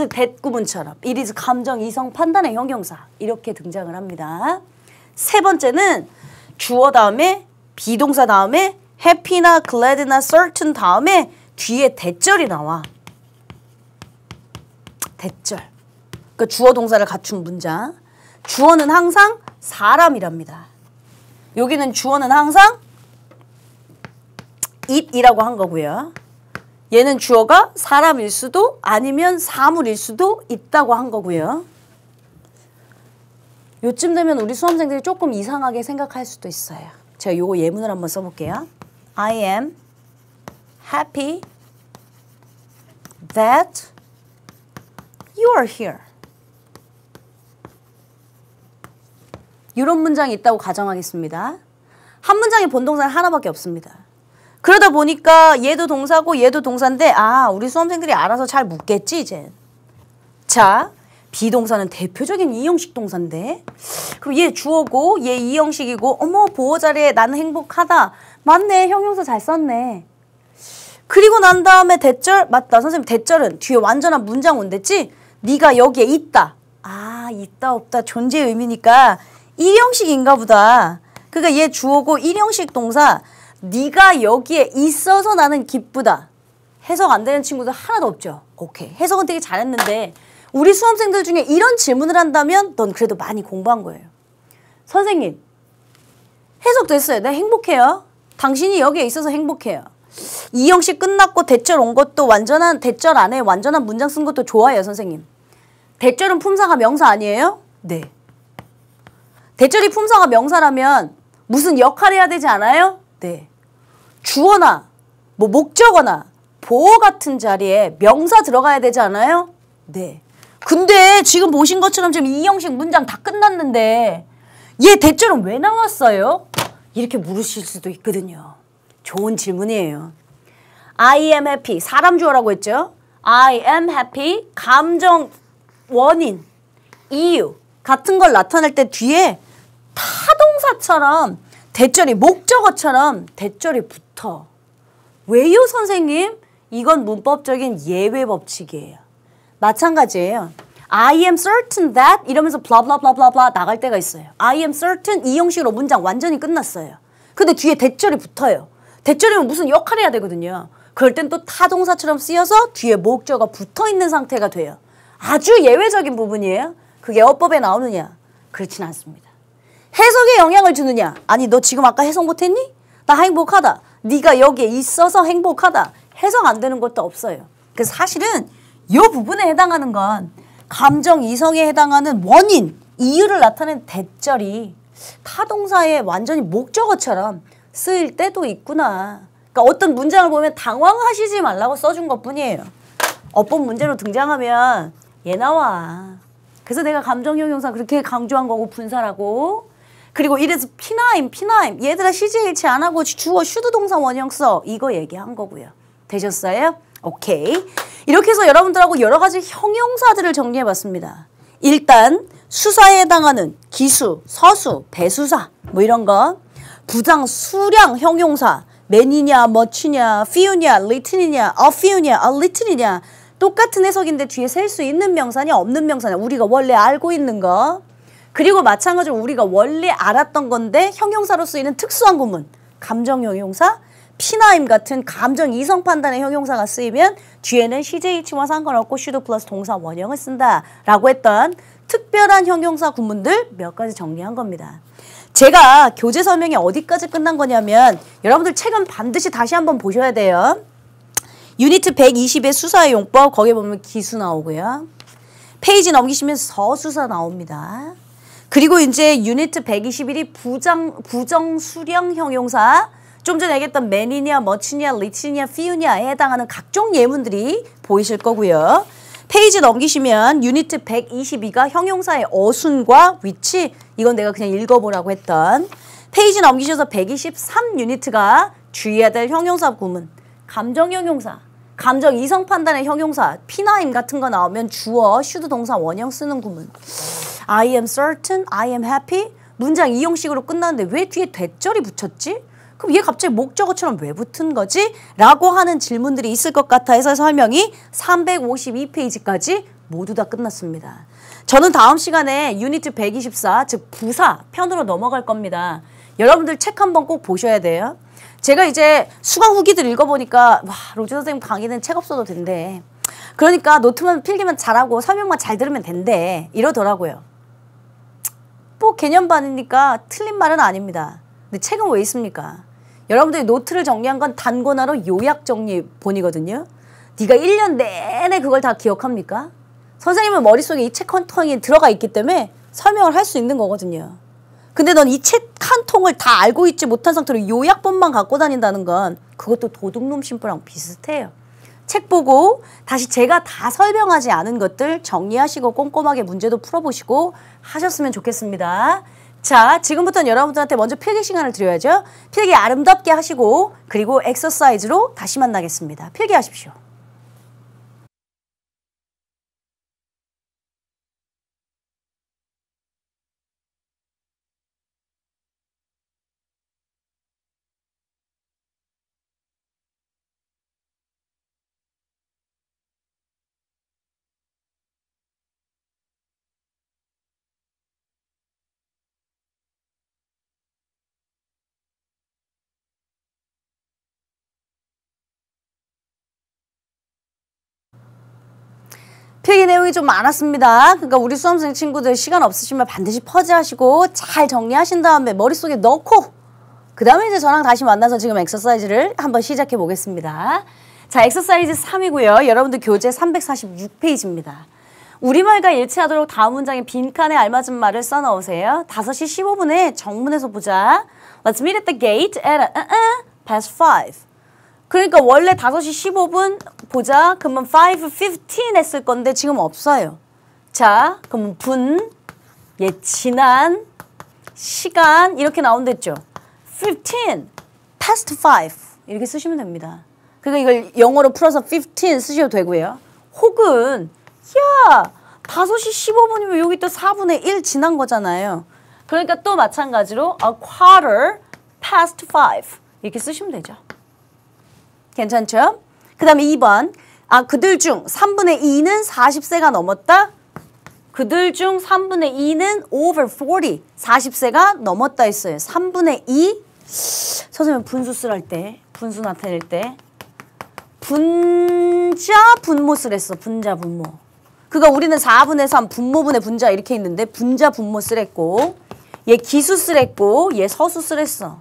that 구문처럼 it is 감정 이성 판단의 형용사 이렇게 등장을 합니다. 세 번째는 주어 다음에 비동사 다음에 happy나 glad나 certain 다음에 뒤에 대절이 나와. 대절. 그러니까 주어 동사를 갖춘 문장. 주어는 항상 사람이랍니다. 여기는 주어는 항상 it이라고 한 거고요. 얘는 주어가 사람일 수도 아니면 사물일 수도 있다고 한 거고요. 요쯤 되면 우리 수험생들이 조금 이상하게 생각할 수도 있어요. 제가 요거 예문을 한번 써볼게요. I am happy that you are here. 이런 문장이 있다고 가정하겠습니다. 한 문장의 본동사는 하나밖에 없습니다. 그러다 보니까 얘도 동사고 얘도 동사인데 우리 수험생들이 알아서 잘 묻겠지 이제. 자, 비동사는 대표적인 이형식 동사인데 그럼 얘 주어고 얘 이형식이고 어머 보호 자리에 나는 행복하다. 맞네. 형용사 잘 썼네. 그리고 난 다음에 대절. 맞다. 선생님 대절은 뒤에 완전한 문장 온댔지? 네가 여기에 있다. 있다 없다 존재의 의미니까 일형식인가 보다. 그러니까 얘 주어고 일형식 동사 네가 여기에 있어서 나는 기쁘다. 해석 안 되는 친구들 하나도 없죠. 오케이. 해석은 되게 잘했는데 우리 수험생들 중에 이런 질문을 한다면 넌 그래도 많이 공부한 거예요. 선생님 해석됐어요. 네 행복해요. 당신이 여기에 있어서 행복해요. 이형식 끝났고 대절 온 것도 완전한 대절 안에 완전한 문장 쓴 것도 좋아요. 선생님. 대절은 품사가 명사 아니에요? 네. 대절이 품사가 명사라면 무슨 역할 해야 되지 않아요? 네. 주어나 뭐 목적어나 보어 같은 자리에 명사 들어가야 되지 않아요? 네. 근데 지금 보신 것처럼 지금 이형식 문장 다 끝났는데 얘 대절은 왜 나왔어요? 이렇게 물으실 수도 있거든요. 좋은 질문이에요. I am happy. 사람 주어라고 했죠? I am happy. 감정 원인, 이유 같은 걸 나타낼 때 뒤에 타동사처럼 대절이 목적어처럼 대절이 붙어. 왜요 선생님? 이건 문법적인 예외 법칙이에요. 마찬가지예요. I am certain that 이러면서 blah blah blah blah blah 나갈 때가 있어요. I am certain 이 형식으로 문장 완전히 끝났어요. 근데 뒤에 대절이 붙어요. 대절이면 무슨 역할을 해야 되거든요. 그럴 땐 또 타동사처럼 쓰여서 뒤에 목적어가 붙어있는 상태가 돼요. 아주 예외적인 부분이에요. 그게 어법에 나오느냐? 그렇진 않습니다. 해석에 영향을 주느냐? 아니 너 지금 아까 해석 못했니? 나 행복하다. 네가 여기에 있어서 행복하다. 해석 안 되는 것도 없어요. 그래서 사실은 이 부분에 해당하는 건 감정 이성에 해당하는 원인, 이유를 나타낸 대절이 타동사의 완전히 목적어처럼 쓰일 때도 있구나. 그러니까 어떤 문장을 보면 당황하시지 말라고 써준 것뿐이에요. 어법 문제로 등장하면 얘 나와. 그래서 내가 감정형용사 그렇게 강조한 거고 분사라고. 그리고 이래서 피나임 얘들아 CJH 안 하고 주어 슈드 동사 원형 써. 이거 얘기한 거고요. 되셨어요? 오케이. 이렇게 해서 여러분들하고 여러 가지 형용사들을 정리해봤습니다. 일단 수사에 해당하는 기수, 서수, 배수사 뭐 이런 거. 부장, 수량 형용사. man이냐, much냐, few냐, little이냐, a few냐, a little이냐. 똑같은 해석인데 뒤에 셀 수 있는 명사냐 없는 명사냐. 우리가 원래 알고 있는 거. 그리고 마찬가지로 우리가 원래 알았던 건데 형용사로 쓰이는 특수한 구문. 감정형용사, 피나임 같은 감정 이성 판단의 형용사가 쓰이면 뒤에는 CJH와 상관없고 슈드 플러스 동사 원형을 쓴다라고 했던 특별한 형용사 구문들 몇 가지 정리한 겁니다. 제가 교재 설명이 어디까지 끝난 거냐면 여러분들 책은 반드시 다시 한번 보셔야 돼요. 유니트 120의 수사의 용법 거기에 보면 기수 나오고요. 페이지 넘기시면 서수사 나옵니다. 그리고 이제 유니트 121이 부정 수량 형용사 좀 전에 얘기했던 man이냐, much냐, little냐, few냐에 해당하는 각종 예문들이 보이실 거고요. 페이지 넘기시면 유니트 122가 형용사의 어순과 위치 이건 내가 그냥 읽어보라고 했던 페이지 넘기셔서 123 유니트가 주의해야 될 형용사 구문 감정형용사 감정 이성 판단의 형용사 피나임 같은 거 나오면 주어 슈드 동사 원형 쓰는 구문 I am certain, I am happy 문장 이용식으로 끝나는데 왜 뒤에 대절이 붙였지? 그럼 얘 갑자기 목적어처럼 왜 붙은 거지? 라고 하는 질문들이 있을 것 같아 해서 설명이 352페이지까지 모두 다 끝났습니다. 저는 다음 시간에 유니트 124, 즉 부사 편으로 넘어갈 겁니다. 여러분들 책 한번 꼭 보셔야 돼요. 제가 이제 수강 후기들 읽어보니까 와 로즈 선생님 강의는 책 없어도 된대. 그러니까 노트만 필기만 잘하고 설명만 잘 들으면 된대. 이러더라고요. 뭐 개념반이니까 틀린 말은 아닙니다. 근데 책은 왜 있습니까? 여러분들이 노트를 정리한 건 단권화로 요약 정리본이거든요. 네가 1년 내내 그걸 다 기억합니까? 선생님은 머릿속에 이 책 한 통이 들어가 있기 때문에 설명을 할 수 있는 거거든요. 근데 넌 이 책 한 통을 다 알고 있지 못한 상태로 요약본만 갖고 다닌다는 건 그것도 도둑놈 심부랑 비슷해요. 책 보고 다시 제가 다 설명하지 않은 것들 정리하시고 꼼꼼하게 문제도 풀어보시고 하셨으면 좋겠습니다. 자, 지금부터는 여러분들한테 먼저 필기 시간을 드려야죠. 필기 아름답게 하시고 그리고 엑서사이즈로 다시 만나겠습니다. 필기하십시오. 필기 내용이 좀 많았습니다. 그러니까 우리 수험생 친구들 시간 없으시면 반드시 퍼즈하시고 잘 정리하신 다음에 머릿속에 넣고 그 다음에 이제 저랑 다시 만나서 지금 엑서사이즈를 한번 시작해 보겠습니다. 자, 엑서사이즈 3이고요. 여러분들 교재 346페이지입니다. 우리말과 일치하도록 다음 문장의 빈칸에 알맞은 말을 써넣으세요. 5시 15분에 정문에서 보자. Let's meet at the gate at past 5. 그러니까 원래 5시 15분 보자. 그러면 5:15 했을 건데 지금 없어요. 자, 그러면 분, 지난, 시간 이렇게 나온댔죠. 15, past 5 이렇게 쓰시면 됩니다. 그러니까 이걸 영어로 풀어서 15 쓰셔도 되고요. 혹은 야 5시 15분이면 여기 또 4분의 1 지난 거잖아요. 그러니까 또 마찬가지로 a quarter past 5 이렇게 쓰시면 되죠. 괜찮죠? 그 다음에 2번. 그들 중 3분의 2는 40세가 넘었다. 그들 중 3분의 2는 over 40. 40세가 넘었다 했어요. 3분의 2 선생님 분수 쓰랄 때, 분수 나타낼 때 분자 분모 쓰랬어. 분자 분모. 그거 우리는 4분의 3 분모분의 분자 이렇게 있는데 분자 분모 쓰랬고 얘 기수 쓰랬고 얘 서수 쓰랬어.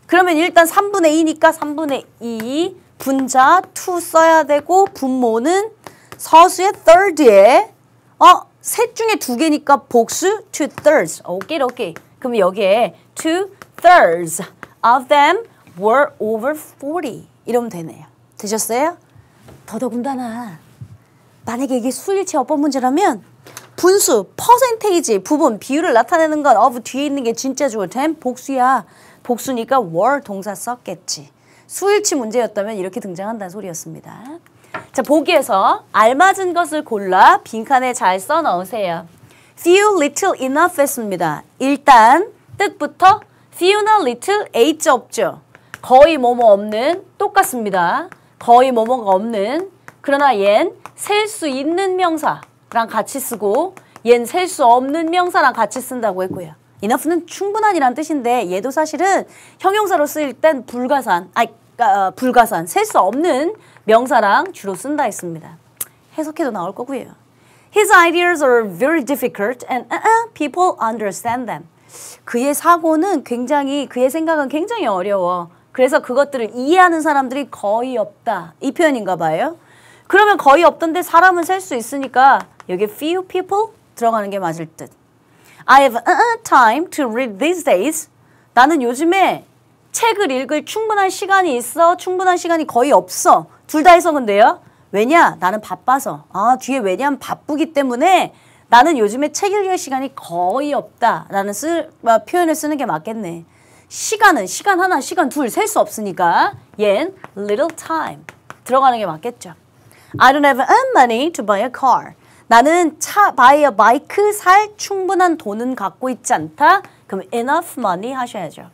그러면 일단 3분의 2니까 3분의 2 분자 2 써야 되고 분모는 서수의 third에 셋 중에 2개니까 복수 2/3. 오케이. 그럼 여기에 2/3 of them were over 40. 이러면 되네요. 되셨어요? 더더군다나 만약에 이게 수일치 어법 문제라면 분수, 퍼센테이지, 부분, 비율을 나타내는 건 of 뒤에 있는 게 진짜 주어 된 복수야. 복수니까 were 동사 썼겠지. 수일치 문제였다면 이렇게 등장한다는 소리였습니다. 자, 보기에서 알맞은 것을 골라 빈칸에 잘 써넣으세요. few, little, enough 했습니다. 일단 뜻부터 few나 little, H자 없죠. 거의 뭐뭐 없는 똑같습니다. 거의 뭐뭐가 없는 그러나 얜 셀 수 있는 명사랑 같이 쓰고 얜 셀 수 없는 명사랑 같이 쓴다고 했고요. enough는 충분한이란 뜻인데 얘도 사실은 형용사로 쓰일 땐 불가산, 불가산, 셀 수 없는 명사랑 주로 쓴다 했습니다. 해석해도 나올 거고요. His ideas are very difficult and people understand them. 그의 사고는 그의 생각은 굉장히 어려워. 그래서 그것들을 이해하는 사람들이 거의 없다. 이 표현인가 봐요. 그러면 거의 없던데 사람은 셀 수 있으니까 여기 few people 들어가는 게 맞을 듯. I have time to read these days. 나는 요즘에 책을 읽을 충분한 시간이 있어. 충분한 시간이 거의 없어. 둘 다 해석은데요. 왜냐? 나는 바빠서. 뒤에 왜냐면 바쁘기 때문에 나는 요즘에 책 읽을 시간이 거의 없다. 라는 표현을 쓰는 게 맞겠네. 시간은 시간 하나, 시간 둘 셀 수 없으니까 얜 little time 들어가는 게 맞겠죠. I don't have money to buy a car. 나는 buy a bike 살 충분한 돈은 갖고 있지 않다. 그럼 enough money 하셔야죠.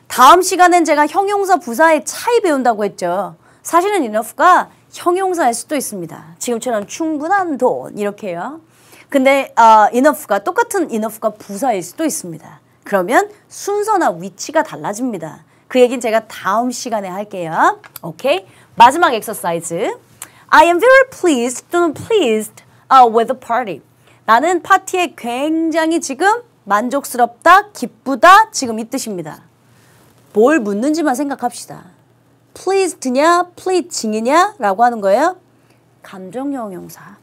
다음 시간엔 제가 형용사 부사의 차이 배운다고 했죠. 사실은 enough가 형용사일 수도 있습니다. 지금처럼 충분한 돈 이렇게요. 근데 enough가 똑같은 enough가 부사일 수도 있습니다. 그러면 순서나 위치가 달라집니다. 그 얘기는 제가 다음 시간에 할게요. 오케이? 마지막 엑서사이즈. I am very pleased 또는 pleased with the party. 나는 파티에 굉장히 지금 만족스럽다, 기쁘다, 지금 이 뜻입니다. 뭘 묻는지만 생각합시다. pleased냐, pleasing이냐 라고 하는 거예요. 감정형 형용사.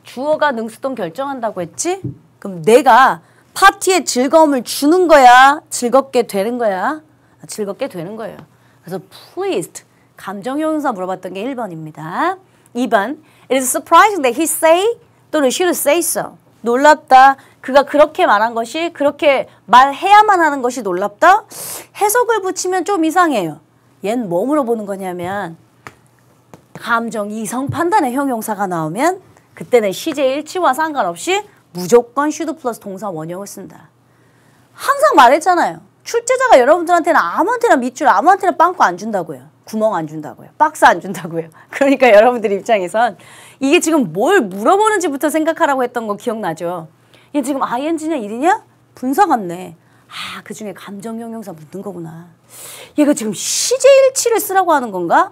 주어가 능수동 결정한다고 했지? 그럼 내가 파티에 즐거움을 주는 거야? 즐겁게 되는 거야? 즐겁게 되는 거예요. 그래서 pleased, 감정형 형용사 물어봤던 게 1번입니다. 2번, it is surprising that he say 또는 should say so. 놀랍다. 그가 그렇게 말한 것이 그렇게 말해야만 하는 것이 놀랍다? 해석을 붙이면 좀 이상해요. 얜 뭐 물어보는 거냐면 감정 이성 판단의 형용사가 나오면 그때는 시제 일치와 상관없이 무조건 should 플러스 동사 원형을 쓴다. 항상 말했잖아요. 출제자가 여러분들한테는 아무한테나 밑줄 아무한테나 빵꾸 안 준다고요. 구멍 안 준다고요. 박스 안 준다고요. 그러니까 여러분들 입장에선 이게 지금 뭘 물어보는지부터 생각하라고 했던 거 기억나죠? 얘 지금 ing냐 일이냐? 분사 같네. 그중에 감정 형용사 묻는 거구나. 얘가 지금 시제일치를 쓰라고 하는 건가?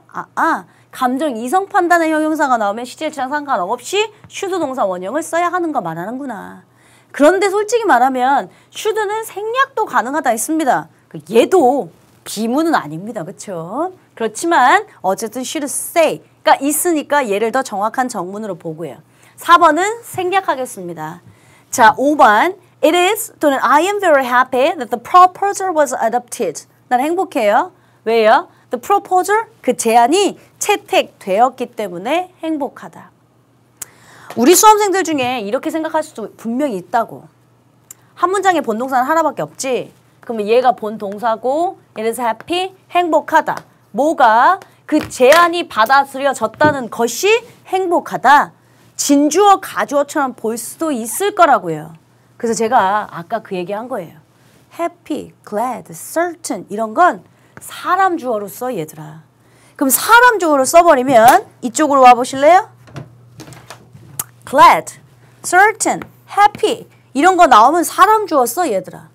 감정 이성 판단의 형용사가 나오면 시제일치랑 상관없이 should 동사 원형을 써야 하는 거 말하는구나. 그런데 솔직히 말하면 should는 생략도 가능하다 했습니다. 얘도 비문은 아닙니다. 그렇죠? 그렇지만 어쨌든 should say가 있으니까 얘를 더 정확한 정문으로 보고요. 4번은 생략하겠습니다. 자, 5번 It is 또는 I am very happy that the proposal was adopted. 난 행복해요. 왜요? The proposal, 그 제안이 채택되었기 때문에 행복하다. 우리 수험생들 중에 이렇게 생각할 수도 분명히 있다고. 한 문장에 본동사는 하나밖에 없지. 그러면 얘가 본동사고 it is happy, 행복하다. 뭐가? 그 제안이 받아들여졌다는 것이 행복하다. 진주어, 가주어처럼 볼 수도 있을 거라고요. 그래서 제가 아까 그 얘기한 거예요. happy, glad, certain 이런 건 사람 주어로 써 얘들아. 그럼 사람 주어로 써버리면 이쪽으로 와보실래요? glad, certain, happy 이런 거 나오면 사람 주어 써 얘들아.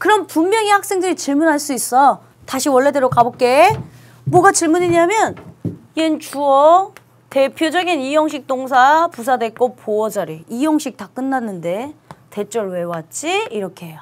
그럼 분명히 학생들이 질문할 수 있어. 다시 원래대로 가볼게. 뭐가 질문이냐면 얜 주어, 대표적인 이형식 동사, 부사 됐고 보어자리. 이형식 다 끝났는데 대절 왜 왔지? 이렇게 해요.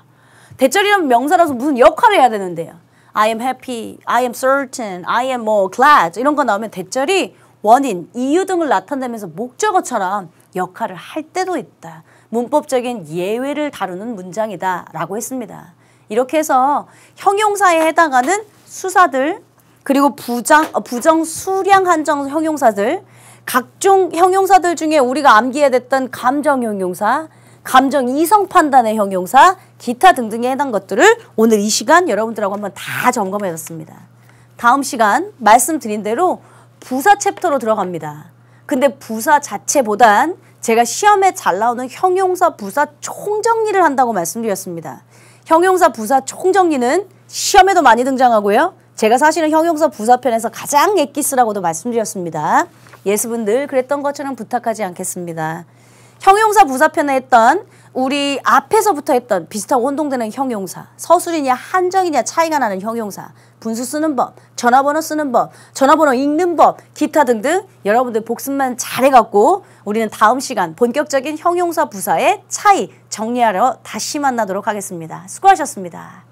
대절이란 명사라서 무슨 역할을 해야 되는데요. I am happy, I am certain, I am glad 이런 거 나오면 대절이 원인, 이유 등을 나타내면서 목적어처럼 역할을 할 때도 있다. 문법적인 예외를 다루는 문장이다 라고 했습니다. 이렇게 해서 형용사에 해당하는 수사들 그리고 부정, 수량, 한정 형용사들 각종 형용사들 중에 우리가 암기해야 됐던 감정 형용사, 감정 이성 판단의 형용사, 기타 등등에 해당 것들을 오늘 이 시간 여러분들하고 한번 다 점검해 봤습니다. 다음 시간 말씀드린 대로 부사 챕터로 들어갑니다. 근데 부사 자체보단 제가 시험에 잘 나오는 형용사 부사 총정리를 한다고 말씀드렸습니다. 형용사 부사 총정리는 시험에도 많이 등장하고요. 제가 사실은 형용사 부사편에서 가장 엑기스라고도 말씀드렸습니다. 예수분들 그랬던 것처럼 부탁하지 않겠습니다. 형용사 부사편에 했던 우리 앞에서부터 했던 비슷하고 혼동되는 형용사, 서술이냐 한정이냐 차이가 나는 형용사, 분수 쓰는 법, 전화번호 쓰는 법, 전화번호 읽는 법, 기타 등등 여러분들 복습만 잘해갖고 우리는 다음 시간 본격적인 형용사 부사의 차이 정리하러 다시 만나도록 하겠습니다. 수고하셨습니다.